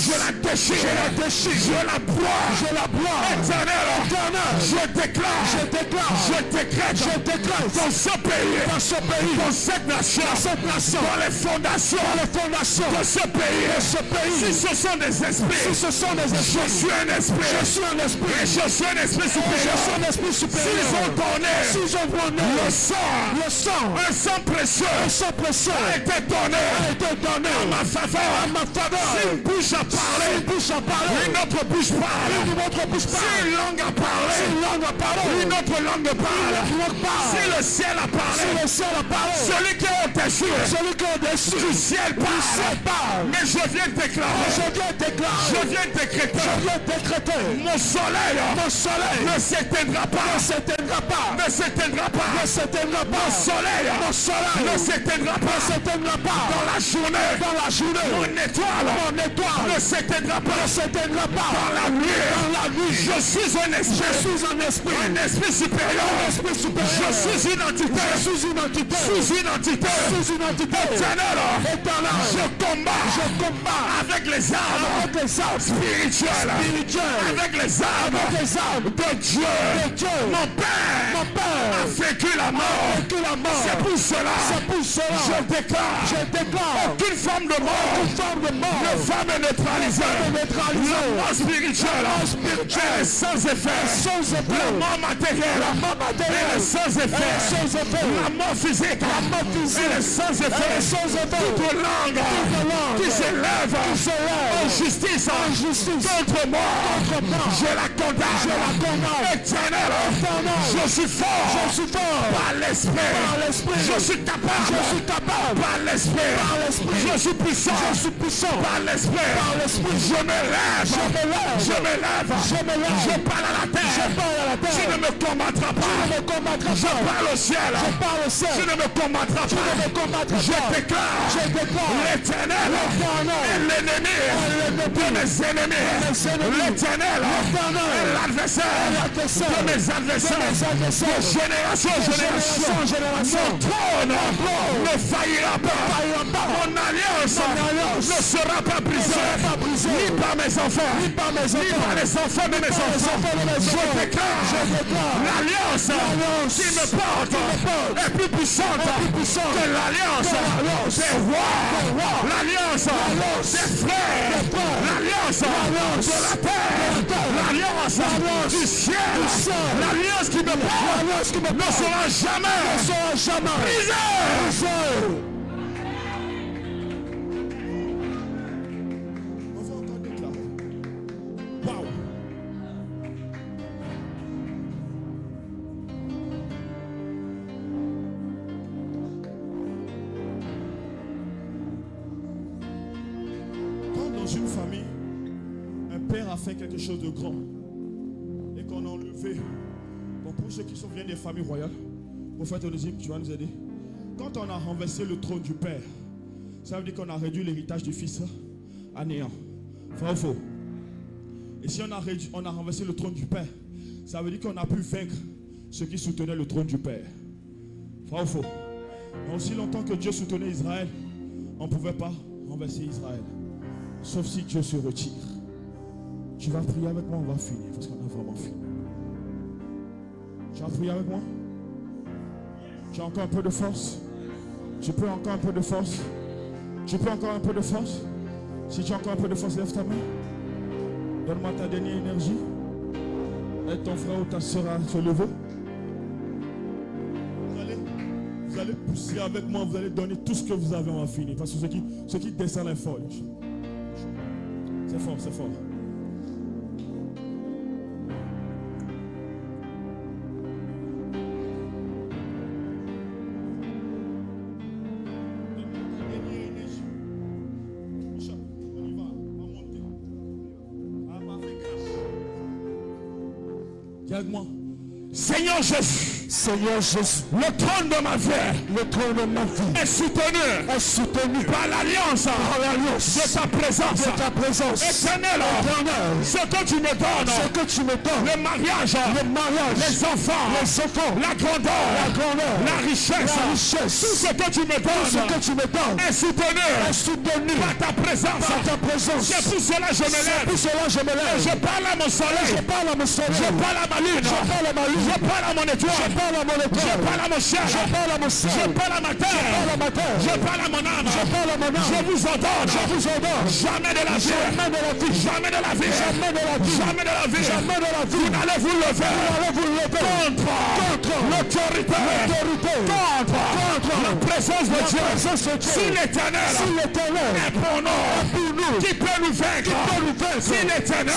je la déchire, je la broie. Éternel, je déclare, je décrète dans ce pays, dans cette nation, dans les fondations de ce pays. Si ce sont des esprits, je suis un esprit, et je suis un esprit supérieur. S'ils ont donné le sang, un sang précieux a été donné à ma faveur. Si une bouche a parlé, une autre bouche parle. Si une langue a parlé, une autre langue parle. Si le ciel a parlé, celui qui est au-dessus du ciel parle. Mais je viens déclarer, je viens décréter, mon soleil ne s'éteindra pas, mon soleil ne s'éteindra pas, dans la journée, mon étoile ne s'éteindra pas, dans la nuit, je suis un esprit supérieur, je suis une entité, sous une entité, éternel, je combats avec les armes spirituelles, avec les armes de Dieu. Mon Père a vaincu la mort. C'est pour cela, je déclare, aucune forme de mort ne va me neutraliser. La mort spirituelle est sans effet. La mort matérielle est sans effet. La mort physique est sans effet. Toute langue qui s'élève en justice contre moi, je la condamne. Éternel, je suis fort par l'esprit. Je suis capable par l'esprit. Je suis puissant par l'esprit. Je me lève. Je parle à la terre. Tu ne me combattras pas. Je parle au ciel. Tu ne me combattras pas. Je déclare l'Éternel est l'ennemi de mes ennemis. L'Éternel est l'adversaire de mes adversaires. De génération en génération. Mon trône ne faillira pas. Mon alliance ne sera pas brisée. Ni par mes enfants, ni par les enfants de mes enfants. Je déclare l'alliance qui me porte est plus puissante que l'alliance des rois, l'alliance des frères, l'alliance de la terre, l'alliance l'alliance du ciel, l'alliance qui me porte, ne sera jamais brisée. On va encore déclarer. Waouh. Quand dans une famille, un père a fait quelque chose de grand et qu'on a enlevé. Bon, pour ceux qui viennent des familles royales, prophète Onésime, tu vas nous aider. Quand on a renversé le trône du père, ça veut dire qu'on a réduit l'héritage du fils à néant. Vrai ou faux? Et si on a renversé le trône du père, ça veut dire qu'on a pu vaincre ceux qui soutenaient le trône du père. Vrai ou faux? Mais aussi longtemps que Dieu soutenait Israël, on ne pouvait pas renverser Israël. Sauf si Dieu se retire. Tu vas prier avec moi, on va finir parce qu'on a vraiment fini. Tu vas prier avec moi? Tu as encore un peu de force? Tu peux encore un peu de force? Tu peux encore un peu de force? Si tu as encore un peu de force, lève ta main. Donne-moi ta dernière énergie. Aide ton frère ou ta soeur à se lever. Vous allez pousser avec moi, vous allez donner tout ce que vous avez, on va finir. Parce que ceux qui descendent est fort. C'est fort, c'est fort. Dis avec moi. Seigneur Jésus. Seigneur Jésus, le trône de ma vie est soutenu par l'alliance de ta présence éternelle. Ce que tu me donnes, le mariage, les enfants, la grandeur, la richesse, tout ce que tu me donnes est soutenu par ta présence. C'est pour cela je me lève. Je parle à mon soleil, je parle à ma lune, je parle à mon étoile, je parle à mon ciel, je parle à ma terre, je parle à mon âme, je vous ordonne, jamais de la vie, jamais de la vie, vous n'allez vous lever contre l'autorité, contre la présence de Dieu. Si l'Éternel est pour nous, qui peut nous vaincre? Si l'Éternel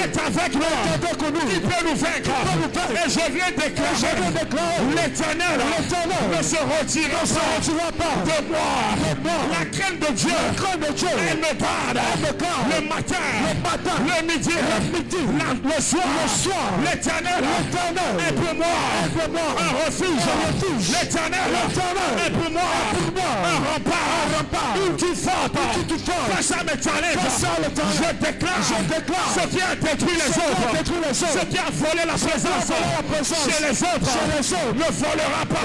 est avec nous, qui peut nous vaincre? Et je viens déclarer, l'Éternel ne se retirera pas de moi. La crainte de Dieu, elle me garde le matin, le midi, le soir. L'Éternel est pour moi un refuge. L'Éternel est pour moi un rempart, une toute forte. Face à mes challenges, je déclare ce qui a détruit les autres, ce qui a volé la présence chez les autres ne volera pas.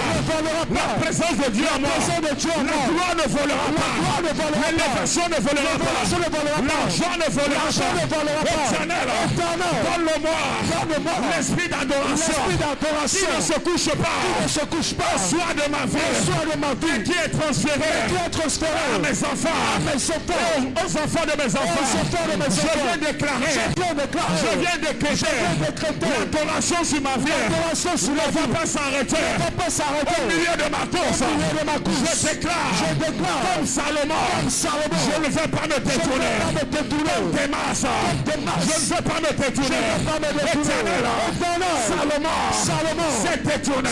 La présence de Dieu en moi, la gloire ne volera pas, l'élévation ne volera pas, l'argent ne volera pas. Éternel, donne-le-moi l'esprit d'adoration qui ne se couche pas au soir de ma vie, qui est transféré à mes enfants, aux enfants de mes enfants. Je viens déclarer l'adoration sur ma vie ne va pas s'arrêter au milieu de ma course. Je déclare comme Salomon, je ne vais pas me détourner comme Démas, je ne vais pas me détourner. Éternel, Salomon s'est détourné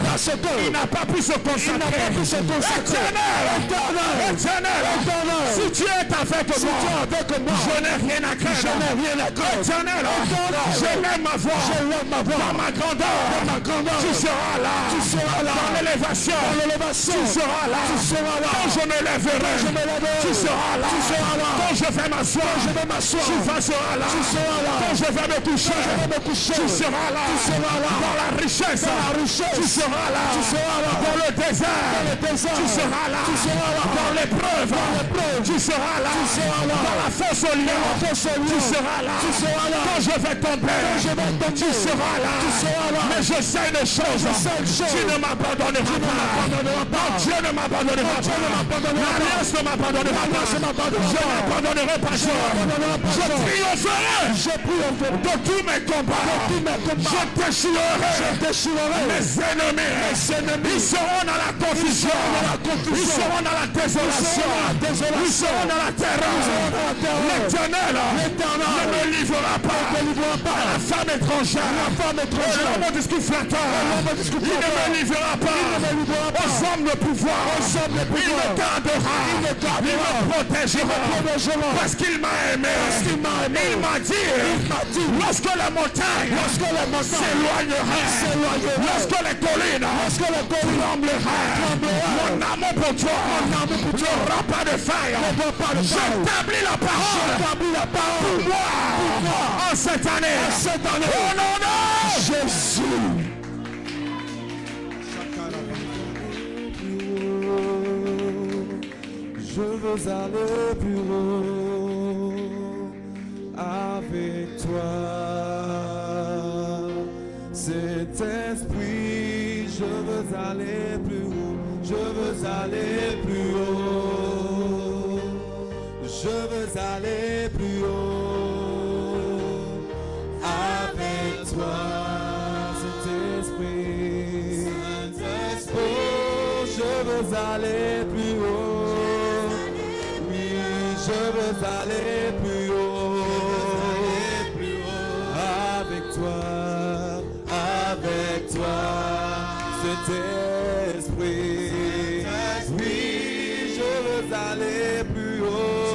parce que il n'a pas pu se consacrer. Éternel, si tu es avec moi, je n'ai rien à craindre. Éternel, je lève ma voix dans ma grandeur. Tu seras là dans l'élévation. Tu seras là quand je me lèverai. Tu seras là quand je vais m'asseoir. Tu seras là quand je vais me coucher. Tu seras là dans la richesse. Tu seras là dans le désert. Tu seras là dans l'épreuve. Tu seras là. Dans la fosse au lion. Tu seras là. Quand je vais tomber. Tu seras là. Mais je sais une chose. Tu ne m'abandonneras pas. Dieu ne m'abandonnera pas. L'alliance ne m'abandonnera pas. Je n'abandonnerai pas Dieu. Je triompherai de tous mes combats. Je déchirerai mes ennemis. Ils seront dans la confusion. Ils seront dans la désolation. Ils seront dans la terreur. L'Éternel ne me livrera pas à la femme étrangère. L'homme du discours flatteur. Il ne me livrera pas aux hommes de pouvoir. Il me gardera. Il me protégera. Parce qu'il m'a aimé. Il m'a dit lorsque la montagne s'éloignera, lorsque les collines trembleraient, mon amour pour toi n'aura pas de faille. J'établis la parole pour moi en cette année. Au nom de Jésus. Je veux aller plus haut avec toi. Cet esprit, je veux aller plus haut. Je veux aller plus haut. Je veux aller plus haut avec toi. Cet esprit, oh, je veux aller plus haut. Je veux aller plus haut, avec toi, cet esprit. Oui, je veux aller plus haut,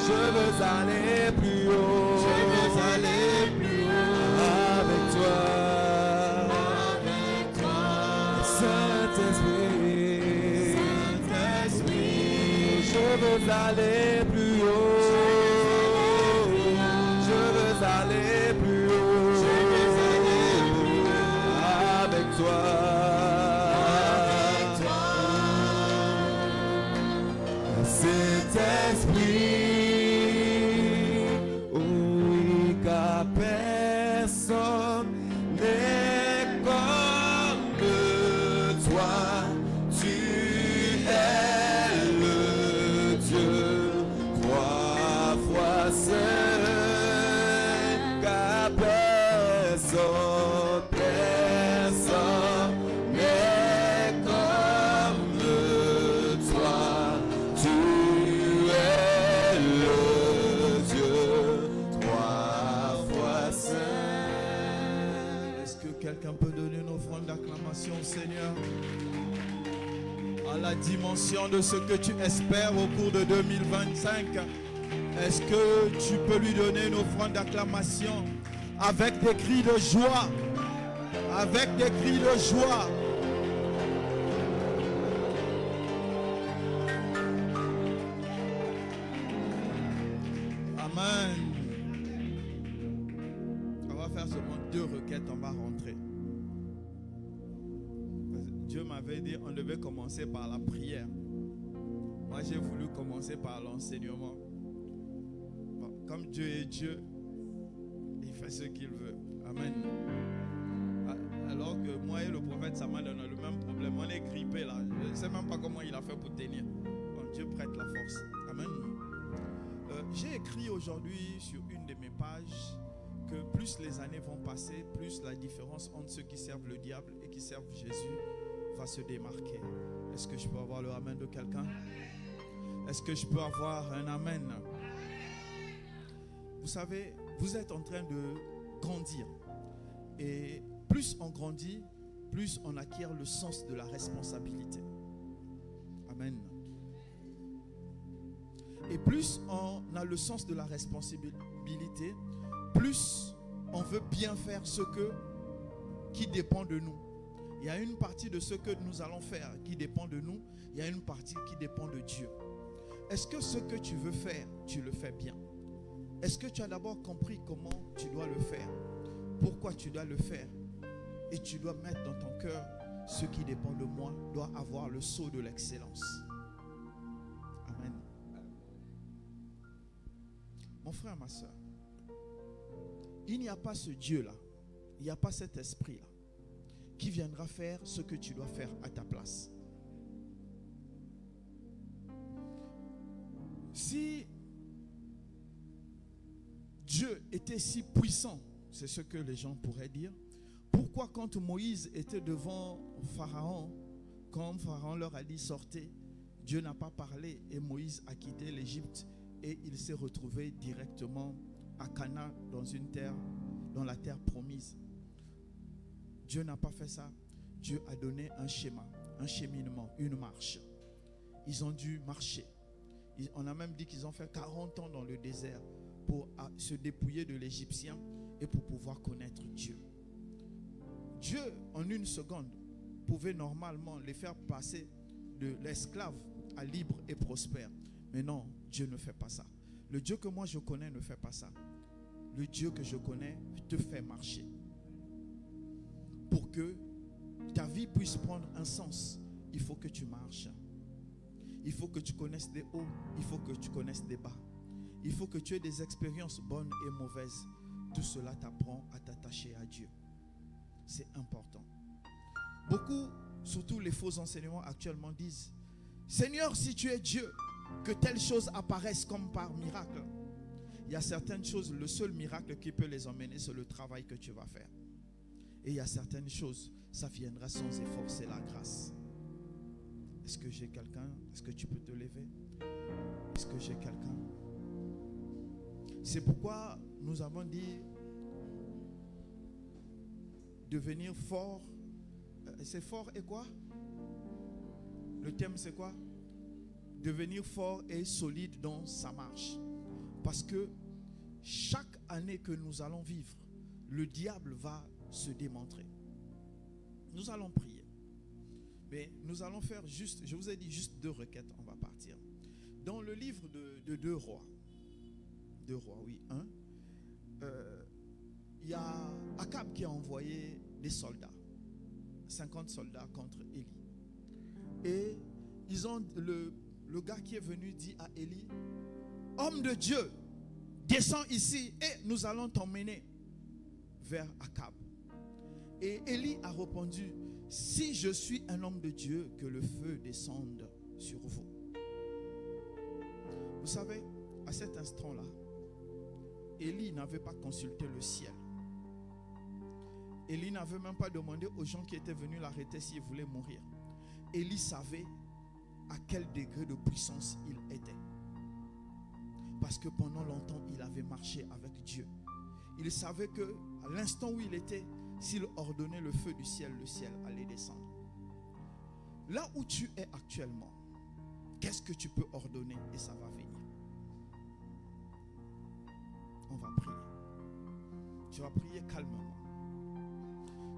je veux aller plus haut, avec toi, Saint-Esprit. Je veux aller plus haut. Je veux aller plus haut. Avec toi. Cet esprit, oui, car personne n'est comme toi. Tu es le Dieu, trois fois seul, car personne n'est comme toi. Tu es le Dieu, trois fois seul. Est-ce que quelqu'un peut donner une offrande d'acclamation au Seigneur? À la dimension de ce que tu espères au cours de 2025, est-ce que tu peux lui donner une offrande d'acclamation avec des cris de joie? Avec des cris de joie. Amen. On va faire seulement 2 requêtes, on va rentrer. Dieu m'avait dit on devait commencer par la prière. Moi j'ai voulu commencer par l'enseignement. Bon, comme Dieu est Dieu, il fait ce qu'il veut. Amen. Alors que moi et le prophète Samuel on a le même problème. On est grippé là. Je ne sais même pas comment il a fait pour tenir. Donc Dieu prête la force. Amen. J'ai écrit aujourd'hui sur une de mes pages que plus les années vont passer, plus la différence entre ceux qui servent le diable et qui servent Jésus va se démarquer. Est-ce que je peux avoir le amen de quelqu'un? Est-ce que je peux avoir un amen? Vous savez, vous êtes en train de grandir. Et plus on grandit, plus on acquiert le sens de la responsabilité. Amen. Et plus on a le sens de la responsabilité, plus on veut bien faire qui dépend de nous. Il y a une partie de ce que nous allons faire qui dépend de nous. Il y a une partie qui dépend de Dieu. Est-ce que ce que tu veux faire, tu le fais bien? Est-ce que tu as d'abord compris comment tu dois le faire? Pourquoi tu dois le faire? Et tu dois mettre dans ton cœur, ce qui dépend de moi doit avoir le sceau de l'excellence. Mon frère, ma soeur, il n'y a pas ce Dieu-là, il n'y a pas cet esprit-là qui viendra faire ce que tu dois faire à ta place. Si Dieu était si puissant, c'est ce que les gens pourraient dire, pourquoi quand Moïse était devant Pharaon, quand Pharaon leur a dit sortez, Dieu n'a pas parlé et Moïse a quitté l'Égypte et il s'est retrouvé directement à Canaan dans la terre promise. Dieu n'a pas fait ça. Dieu a donné un schéma, un cheminement, une marche. Ils ont dû marcher. On a même dit qu'ils ont fait 40 ans dans le désert pour se dépouiller de l'Égyptien et pour pouvoir connaître Dieu. Dieu, en une seconde, pouvait normalement les faire passer de l'esclave à libre et prospère. Mais non, Dieu ne fait pas ça. Le Dieu que moi je connais ne fait pas ça. Le Dieu que je connais te fait marcher. Pour que ta vie puisse prendre un sens, il faut que tu marches. Il faut que tu connaisses des hauts, il faut que tu connaisses des bas. Il faut que tu aies des expériences bonnes et mauvaises. Tout cela t'apprend à t'attacher à Dieu. C'est important. Beaucoup, surtout les faux enseignements actuellement, disent Seigneur, si tu es Dieu, que telle chose apparaisse comme par miracle. Il y a certaines choses, le seul miracle qui peut les emmener, c'est le travail que tu vas faire. Et il y a certaines choses, ça viendra sans effort, c'est la grâce. Est-ce que j'ai quelqu'un? Est-ce que tu peux te lever? Est-ce que j'ai quelqu'un? C'est pourquoi nous avons dit devenir fort. C'est fort et quoi? Le thème c'est quoi? Devenir fort et solide dans sa marche. Parce que chaque année que nous allons vivre, le diable va se démontrer. Nous allons prier. Mais nous allons faire juste, je vous ai dit juste 2 requêtes, on va partir. Dans le livre de 2 rois, 2 rois, oui, 1, il y a Akab qui a envoyé des soldats, 50 soldats contre Élie. Et ils ont, le gars qui est venu dit à Élie, homme de Dieu, descends ici et nous allons t'emmener vers Akab. Et Élie a répondu, si je suis un homme de Dieu, que le feu descende sur vous. Vous savez, à cet instant-là, Élie n'avait pas consulté le ciel. Élie n'avait même pas demandé aux gens qui étaient venus l'arrêter s'ils voulaient mourir. Élie savait à quel degré de puissance il était. Parce que pendant longtemps, il avait marché avec Dieu. Il savait que à l'instant où il était, s'il ordonnait le feu du ciel, le ciel allait descendre. Là où tu es actuellement, qu'est-ce que tu peux ordonner et ça va venir? On va prier. Tu vas prier calmement.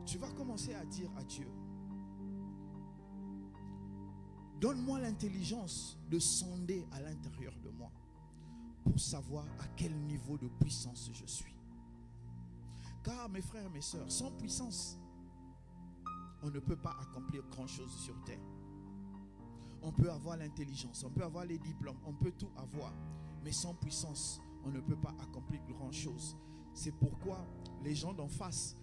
Tu vas commencer à dire à Dieu, donne-moi l'intelligence de sonder à l'intérieur de moi pour savoir à quel niveau de puissance je suis. Car mes frères et mes sœurs, sans puissance, on ne peut pas accomplir grand-chose sur terre. On peut avoir l'intelligence, on peut avoir les diplômes, on peut tout avoir. Mais sans puissance, on ne peut pas accomplir grand-chose. C'est pourquoi les gens d'en face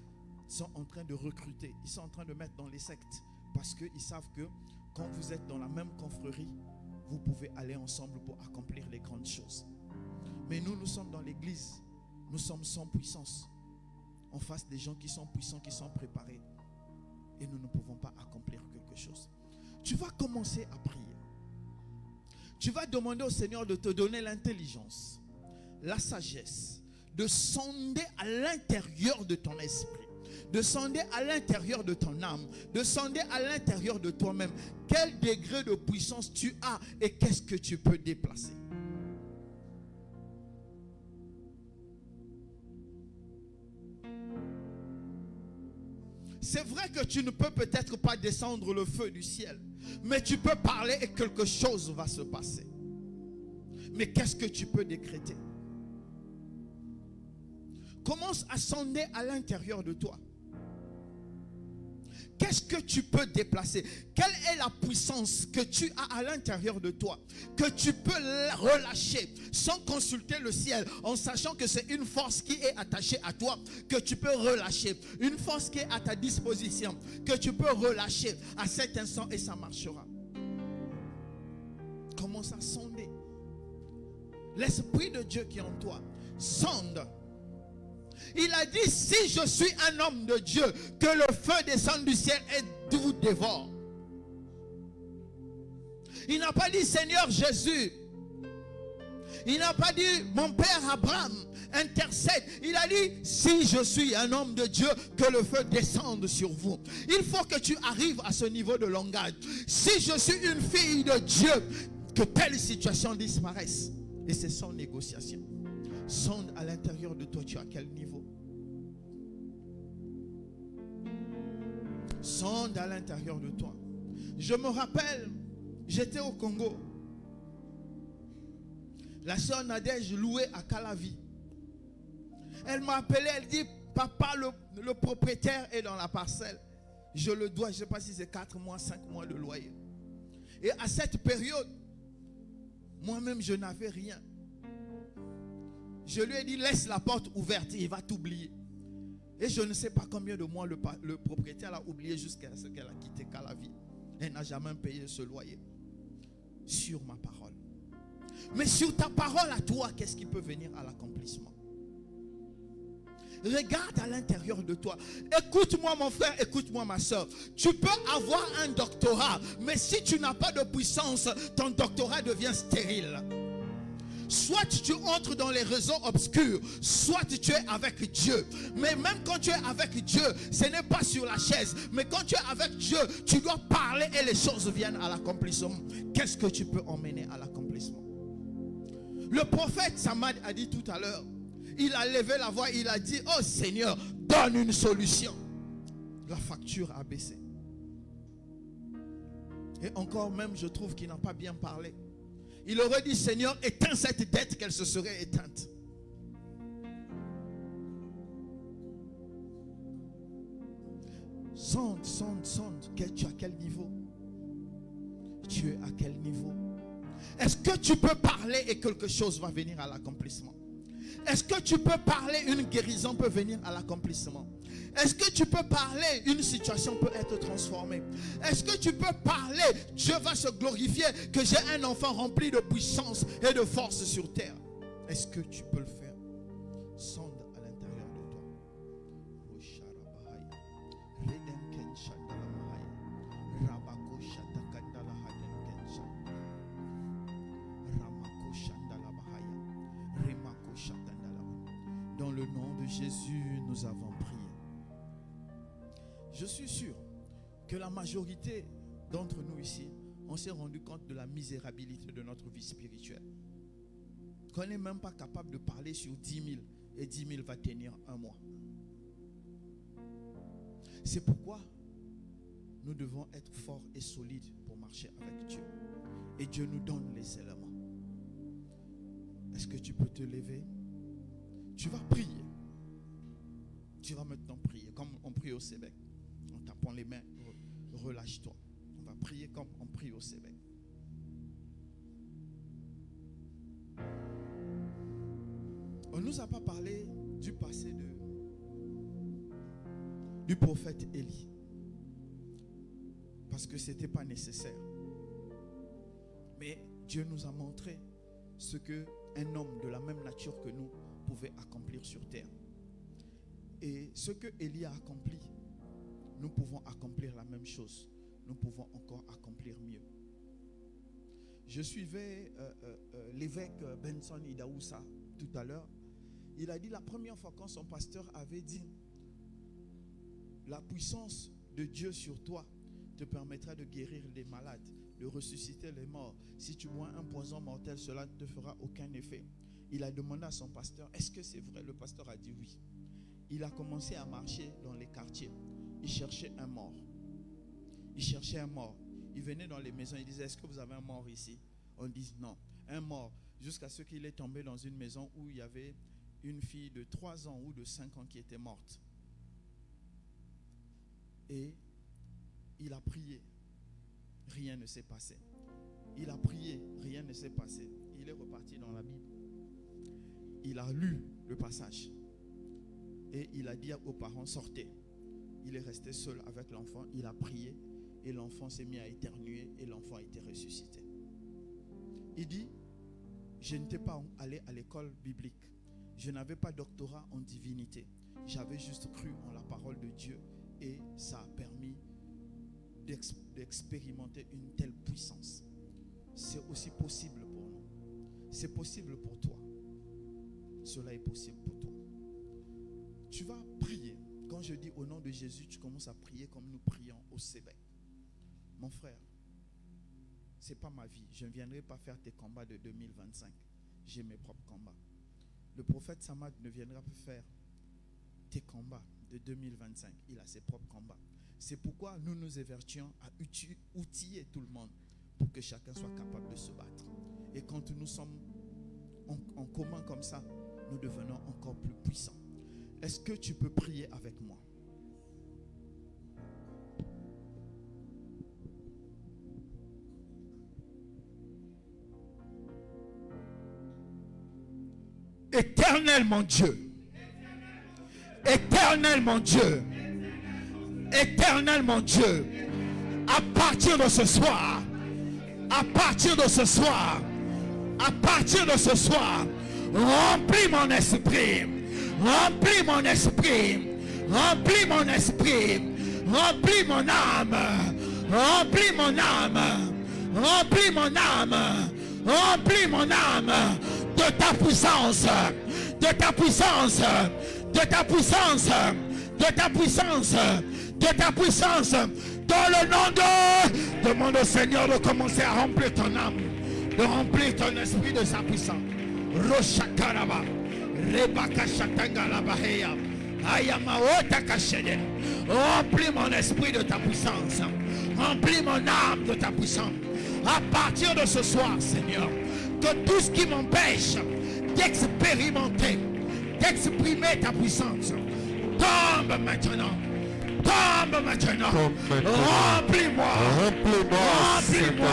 sont en train de recruter. Ils sont en train de mettre dans les sectes. Parce qu'ils savent que quand vous êtes dans la même confrérie, vous pouvez aller ensemble pour accomplir les grandes choses. Mais nous sommes dans l'église. Nous sommes sans puissance. En face des gens qui sont puissants, qui sont préparés. Et nous ne pouvons pas accomplir quelque chose. Tu vas commencer à prier. Tu vas demander au Seigneur de te donner l'intelligence, la sagesse, de sonder à l'intérieur de ton esprit, de sonder à l'intérieur de ton âme, de sonder à l'intérieur de toi-même. Quel degré de puissance tu as et qu'est-ce que tu peux déplacer. C'est vrai que tu ne peux peut-être pas descendre le feu du ciel, mais tu peux parler et quelque chose va se passer. Mais qu'est-ce que tu peux décréter? Commence à sonder à l'intérieur de toi. Qu'est-ce que tu peux déplacer? Quelle est la puissance que tu as à l'intérieur de toi, que tu peux relâcher sans consulter le ciel, en sachant que c'est une force qui est attachée à toi, que tu peux relâcher, une force qui est à ta disposition, que tu peux relâcher à cet instant et ça marchera. Commence à sonder. L'Esprit de Dieu qui est en toi, sonde. Il a dit, si je suis un homme de Dieu, que le feu descende du ciel et vous dévore. Il n'a pas dit Seigneur Jésus. Il n'a pas dit mon père Abraham intercède. Il a dit, si je suis un homme de Dieu, que le feu descende sur vous. Il faut que tu arrives à ce niveau de langage. Si je suis une fille de Dieu, que telle situation disparaisse. Et c'est sans négociation. Sonde à l'intérieur de toi, tu es à quel niveau? Sonde à l'intérieur de toi. Je me rappelle, j'étais au Congo. La sœur Nadège louait à Calavi. Elle m'a appelé, elle dit, papa, le propriétaire est dans la parcelle. Je le dois, je ne sais pas si c'est 4 mois, 5 mois de loyer. Et à cette période, moi-même, je n'avais rien. Je lui ai dit, laisse la porte ouverte, il va t'oublier. Et je ne sais pas combien de mois le propriétaire l'a oublié jusqu'à ce qu'elle a quitté Calavi. Elle n'a jamais payé ce loyer. Sur ma parole. Mais sur ta parole à toi, qu'est-ce qui peut venir à l'accomplissement? Regarde à l'intérieur de toi. Écoute-moi mon frère, écoute-moi ma soeur. Tu peux avoir un doctorat, mais si tu n'as pas de puissance, ton doctorat devient stérile. Soit tu entres dans les réseaux obscurs, soit tu es avec Dieu. Mais même quand tu es avec Dieu, ce n'est pas sur la chaise. Mais quand tu es avec Dieu, tu dois parler et les choses viennent à l'accomplissement. Qu'est-ce que tu peux emmener à l'accomplissement? Le prophète Samad a dit tout à l'heure, il a levé la voix, il a dit, oh Seigneur, donne une solution. La facture a baissé. Et encore même, je trouve qu'il n'a pas bien parlé. Il aurait dit, Seigneur, éteins cette dette, qu'elle se serait éteinte. Sonde. Tu es à quel niveau? Tu es à quel niveau? Est-ce que tu peux parler et quelque chose va venir à l'accomplissement? Est-ce que tu peux parler, une guérison peut venir à l'accomplissement? Est-ce que tu peux parler, une situation peut être transformée? Est-ce que tu peux parler, Dieu va se glorifier, que j'ai un enfant rempli de puissance et de force sur terre? Est-ce que tu peux le faire? Sonde à l'intérieur de toi. Dans le nom de Jésus, nous avons prié. Je suis sûr que la majorité d'entre nous ici, on s'est rendu compte de la misérabilité de notre vie spirituelle. Qu'on n'est même pas capable de parler sur 10 000 et 10 000 va tenir un mois. C'est pourquoi nous devons être forts et solides pour marcher avec Dieu. Et Dieu nous donne les éléments. Est-ce que tu peux te lever? Tu vas prier. Tu vas maintenant prier comme on prie au Sébec. En tapant les mains, relâche-toi. On va prier comme on prie au Sébec. On ne nous a pas parlé du passé du prophète Élie. Parce que ce n'était pas nécessaire. Mais Dieu nous a montré ce qu'un homme de la même nature que nous pouvait accomplir sur terre. Et ce que Élie a accompli, nous pouvons accomplir la même chose. Nous pouvons encore accomplir mieux. Je suivais l'évêque Benson Idaoussa tout à l'heure. Il a dit la première fois quand son pasteur avait dit la puissance de Dieu sur toi te permettra de guérir les malades, de ressusciter les morts. Si tu bois un poison mortel, cela ne te fera aucun effet. Il a demandé à son pasteur, est-ce que c'est vrai? Le pasteur a dit oui. Il a commencé à marcher dans les quartiers. Il cherchait un mort. Il venait dans les maisons, il disait, est-ce que vous avez un mort ici? On dit non. Un mort. Jusqu'à ce qu'il est tombé dans une maison où il y avait une fille de 3 ans ou de 5 ans qui était morte. Et Il a prié. Rien ne s'est passé. Il a prié. Rien ne s'est passé. Il est reparti dans la Bible. Il a lu le passage. Et il a dit aux parents, sortez. Il est resté seul avec l'enfant. Il a prié. Et l'enfant s'est mis à éternuer. Et l'enfant a été ressuscité. Il dit, je n'étais pas allé à l'école biblique. Je n'avais pas doctorat en divinité. J'avais juste cru en la parole de Dieu. Et ça a permis d'expérimenter une telle puissance. C'est aussi possible pour nous. C'est possible pour toi. Cela est possible pour toi. Tu vas prier. Quand je dis au nom de Jésus, tu commences à prier comme nous prions au Québec. Mon frère, ce n'est pas ma vie. Je ne viendrai pas faire tes combats de 2025. J'ai mes propres combats. Le prophète Samad ne viendra pas faire tes combats de 2025. Il a ses propres combats. C'est pourquoi nous nous évertuons à outiller tout le monde pour que chacun soit capable de se battre. Et quand nous sommes en commun comme ça, nous devenons encore plus puissants. Est-ce que tu peux prier avec moi? Éternel mon Dieu, éternel mon Dieu, éternel mon Dieu, à partir de ce soir, à partir de ce soir, à partir de ce soir, remplis mon esprit, remplis mon esprit, remplis mon esprit, remplis mon âme, remplis mon âme, remplis mon âme, remplis mon âme de ta puissance, de ta puissance, de ta puissance, de ta puissance, de ta puissance. Dans le nom de... Demande au Seigneur de commencer à remplir ton âme, de remplir ton esprit de sa puissance. Roshakaraba, Rebaka Shatangalabaheya, Ayamaota Kashede. Remplis mon esprit de ta puissance. Remplis mon âme de ta puissance. À partir de ce soir, Seigneur, que tout ce qui m'empêche d'expérimenter, d'exprimer ta puissance, tombe maintenant. Tombe maintenant. Remplis-moi. Remplis-moi.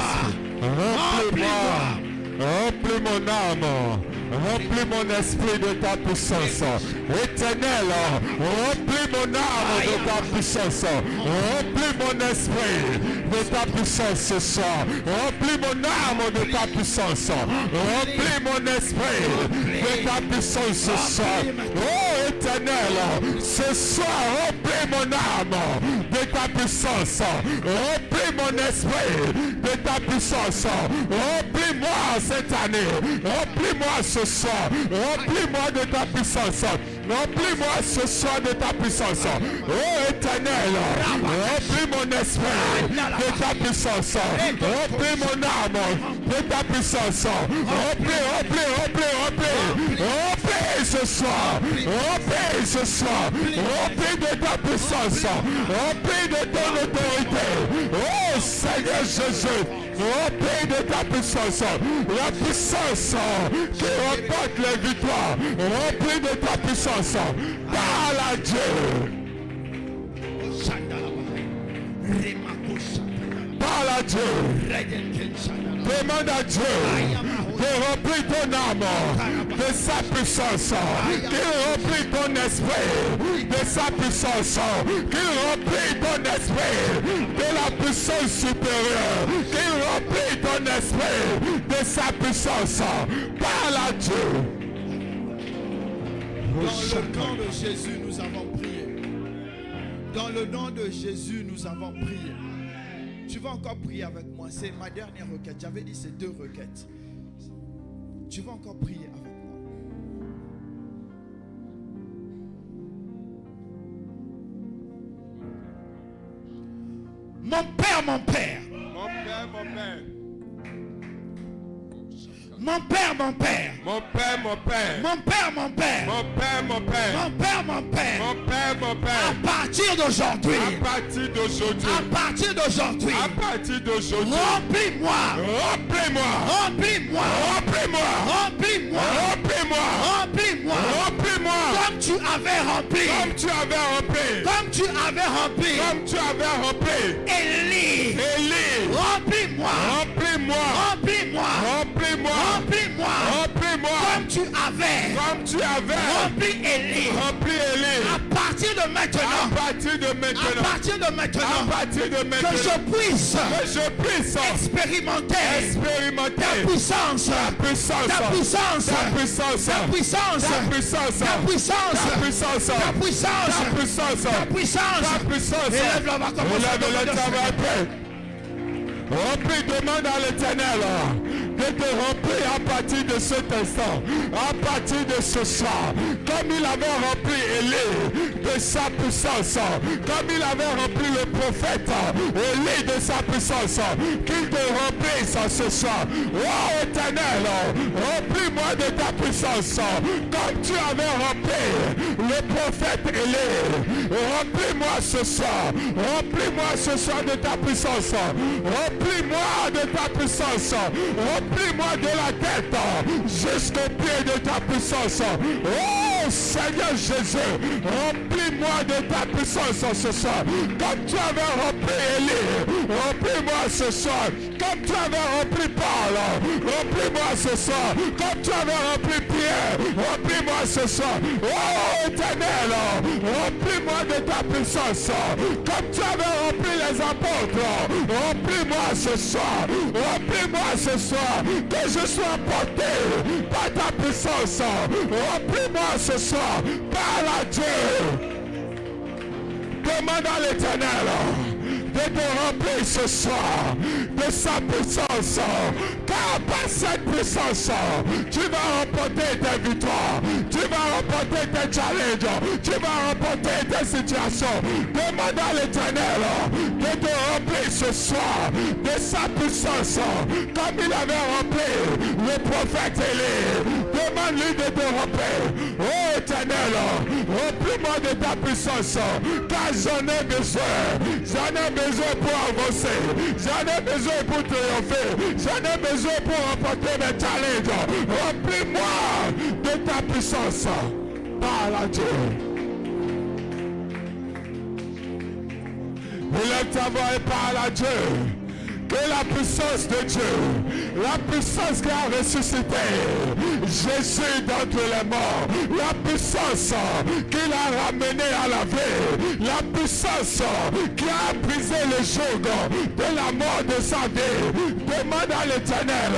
Remplis-moi. Remplis mon âme. Remplis mon esprit de ta puissance. Éternel, remplis mon âme de ta puissance. Remplis mon esprit de ta puissance ce soir. Remplis mon âme de ta puissance. Remplis mon esprit de ta puissance ce soir. Oh Éternel, ce soir, remplis mon âme de ta puissance. Remplis mon esprit de ta puissance. Remplis-moi cette année. Remplis-moi ce soir. Remplis-moi de ta puissance. Remplis-moi ce soir de ta puissance. Oh Éternel, remplis mon esprit de ta puissance. Remplis mon âme de ta puissance. Remplis ce soir. Remplis ce soir. Remplis de ta puissance. Remplis de ton autorité. Oh Seigneur Jésus, remplis de ta puissance. La puissance qui remporte les victoires. Remplis de ta puissance. Parle à Dieu. Parle à Dieu. Demande à Dieu de remplir ton âme de sa puissance. Qu'il remplit ton esprit de sa puissance. Qu'il remplit ton esprit de la puissance supérieure. Qu'il remplit ton esprit de sa puissance. Parle à Dieu. Dans le nom de Jésus, nous avons prié. Dans le nom de Jésus, nous avons prié. Tu vas encore prier avec moi. C'est ma dernière requête. J'avais dit c'est 2 requêtes. Tu vas encore prier avec moi. Mon Père, mon Père. Mon Père, mon Père. Mon Père, mon Père. Mon Père, mon Père. Mon Père, mon Père. Mon Père, mon Père. Mon Père, mon Père. Mon Père, mon Père. À partir d'aujourd'hui. À partir d'aujourd'hui. À partir d'aujourd'hui. À partir d'aujourd'hui. Remplis-moi. Remplis-moi. Remplis-moi. Remplis-moi. Remplis-moi. Remplis-moi. Remplis-moi. Remplis-moi. Comme tu as avais rempli. Comme tu avais rempli. Comme tu avais rempli. Comme tu avais rempli. Élie. Élie. Remplis-moi. Remplis-moi. Remplis-moi. Remplis-moi. Remplis-moi. Remplis-moi. Comme tu avais. Comme tu avais. Rempli Élie. Remplis Élie. À partir de maintenant. À partir de À maintenant. partir de maintenant. À partir de maintenant. Que je puisse. Que je puisse Expérimenter. expérimenter Ta puissance. ta puissance. Ta puissance. Ta puissance. Ta puissance. Ta puissance. Ta puissance. Ta puissance. Ta puissance. Ta puissance. Ta puissance. Ta puissance. Élève-la, on va commencer à Élève le demander au travail Seigneur. après. Remplis, demande à l'Éternel de te remplir à partir de cet instant, à partir de ce soir, comme il avait rempli Élie de sa puissance, comme il avait rempli le prophète Élie de sa puissance, qu'il te remplisse ce soir. Oh Éternel, remplis-moi de ta puissance, comme tu avais rempli le prophète Élie. Remplis-moi ce soir, remplis-moi ce soir de ta puissance. Remplis-moi de ta puissance. Remplis-moi de la tête jusqu'au pied de ta puissance. Oh Seigneur Jésus, remplis-moi de ta puissance ce soir. Comme tu avais rempli Élie, remplis-moi ce soir. Comme tu avais rempli Paul, remplis-moi ce soir. Comme tu avais rempli Pierre, remplis-moi ce soir. Oh Éternel, remplis-moi de ta puissance. Comme tu avais rempli les apôtres, remplis-moi ce soir. Remplis-moi ce soir. Que je sois porté par ta puissance. Remplis-moi ce soir par la Dieu. Demande à l'Éternel de te remplir ce soir de sa puissance. Car par cette puissance, tu vas remporter tes victoires. Tu vas remporter tes challenges. Tu vas remporter tes situations. Demande à l'Éternel de te remplir ce soir de sa puissance. Comme il avait rempli le prophète Élie. Demande-lui de te remplir. Oh Éternel, remplis-moi de ta puissance. Car j'en ai besoin. J'en ai besoin pour avancer. J'en ai besoin pour triompher. J'en ai besoin pour remporter mes challenges. Remplis-moi de ta puissance. Par la Dieu. Élève ta voix et parle à Dieu. Que la puissance de Dieu, la puissance qui a ressuscité Jésus d'entre les morts, la puissance qui l'a ramené à la vie, la puissance qui a brisé le joug de la mort de sa vie, demande à l'Éternel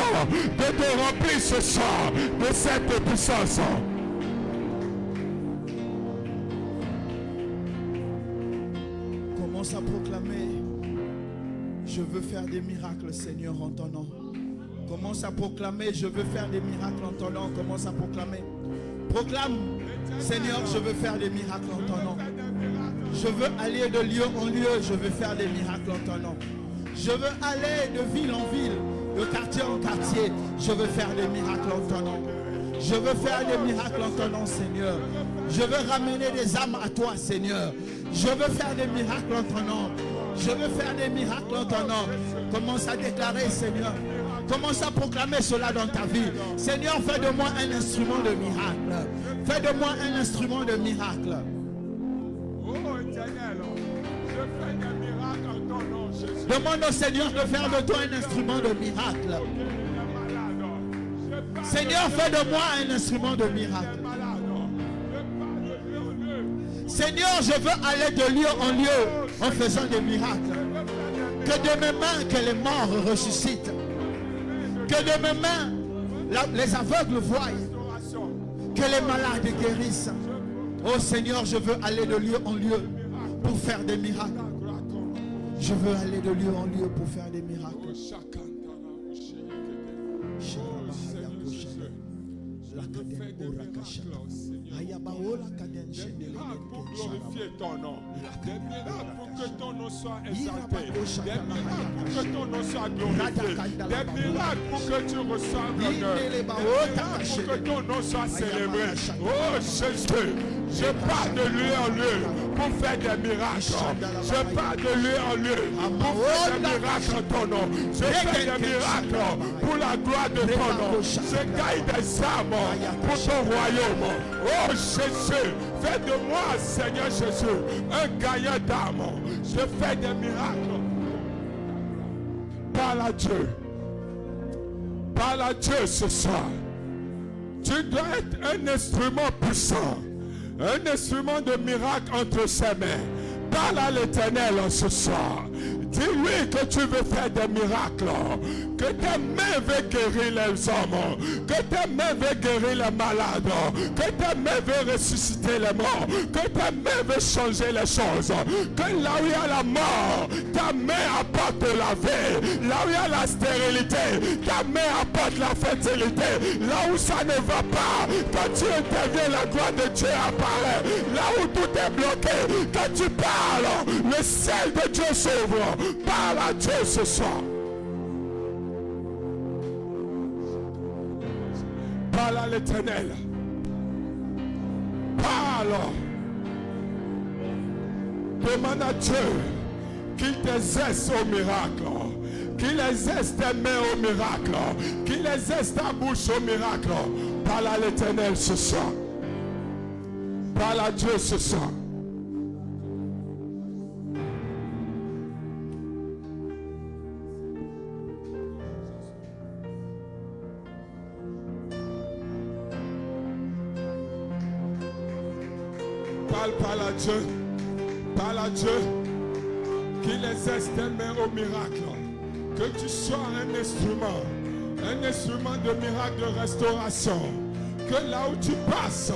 de te remplir ce soir de cette puissance. Commence à proclamer. Je veux faire des miracles, Seigneur, en ton nom. Commence à proclamer, je veux faire des miracles en ton nom. Commence à proclamer. Proclame, Seigneur, je veux faire des miracles en ton nom. Je veux aller de lieu en lieu, je veux faire des miracles en ton nom. Je veux aller de ville en ville, de quartier en quartier, je veux faire des miracles en ton nom. Je veux faire des miracles en ton nom, Seigneur. Je veux ramener des âmes à toi, Seigneur. Je veux faire des miracles en ton nom. Je veux faire des miracles en ton nom. Commence à déclarer, Seigneur. Commence à proclamer cela dans ta vie. Seigneur, fais de moi un instrument de miracle. Fais de moi un instrument de miracle. Oh Éternel, je fais des miracles en ton nom, Jésus. Demande au Seigneur de faire de toi un instrument de miracle. Seigneur, fais de moi un instrument de miracle. Seigneur, je veux aller de lieu en lieu en faisant des miracles. Que de mes mains, que les morts ressuscitent. Que de mes mains, les aveugles voient. Que les malades guérissent. Oh Seigneur, je veux aller de lieu en lieu pour faire des miracles. Je veux aller de lieu en lieu pour faire des miracles. Pour glorifier ton nom. Des miracles pour que ton nom soit exalté. Des miracles pour que ton nom soit glorifié. Des miracles pour que tu reçoives l'honneur. Des miracles pour que ton nom soit célébré. Oh Jésus, je pars de lieu en lieu pour faire des miracles. Je pars de lieu en lieu pour faire des miracles en ton nom. Je fais des miracles pour la gloire de ton nom. Je gagne des âmes pour ton royaume. Oh Jésus, fais de moi, Seigneur Jésus, un gagnant d'âme. Je fais des miracles. Parle à Dieu. Parle à Dieu ce soir. Tu dois être un instrument puissant, un instrument de miracle entre ses mains. Parle à l'Éternel ce soir. Dis-lui que tu veux faire des miracles, que tes mains veulent guérir les hommes, que tes mains veulent guérir les malades, que tes mains veulent ressusciter les morts, que tes mains veulent changer les choses, que là où il y a la mort, ta main apporte la vie, là où il y a la stérilité, ta main apporte la fertilité, là où ça ne va pas, quand tu interviens, la gloire de Dieu apparaît, là où tout est bloqué, quand tu parles, le ciel de Dieu s'ouvre. Parle à Dieu ce soir. Parle à l'Éternel. Parle. Demande à Dieu qu'il t'exerce au miracle, qu'il exerce tes mains au miracle, qu'il exerce ta bouche au miracle. Parle à l'Éternel ce soir. Parle à Dieu ce soir. Parle à Dieu. Parle à Dieu. Qu'il exerce tes mains au miracle. Que tu sois un instrument de miracle de restauration. Que là où tu passes,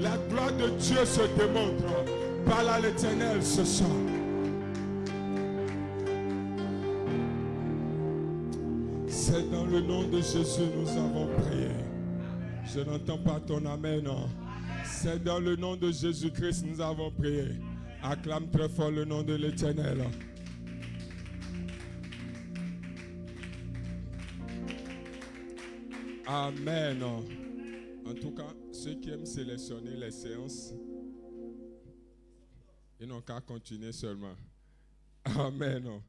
la gloire de Dieu se démontre. Parle à l'Éternel ce soir. C'est dans le nom de Jésus nous avons prié. Je n'entends pas ton amen. C'est dans le nom de Jésus-Christ nous avons prié. Acclame très fort le nom de l'Éternel. Amen. En tout cas, ceux qui aiment sélectionner les séances, ils n'ont qu'à continuer seulement. Amen.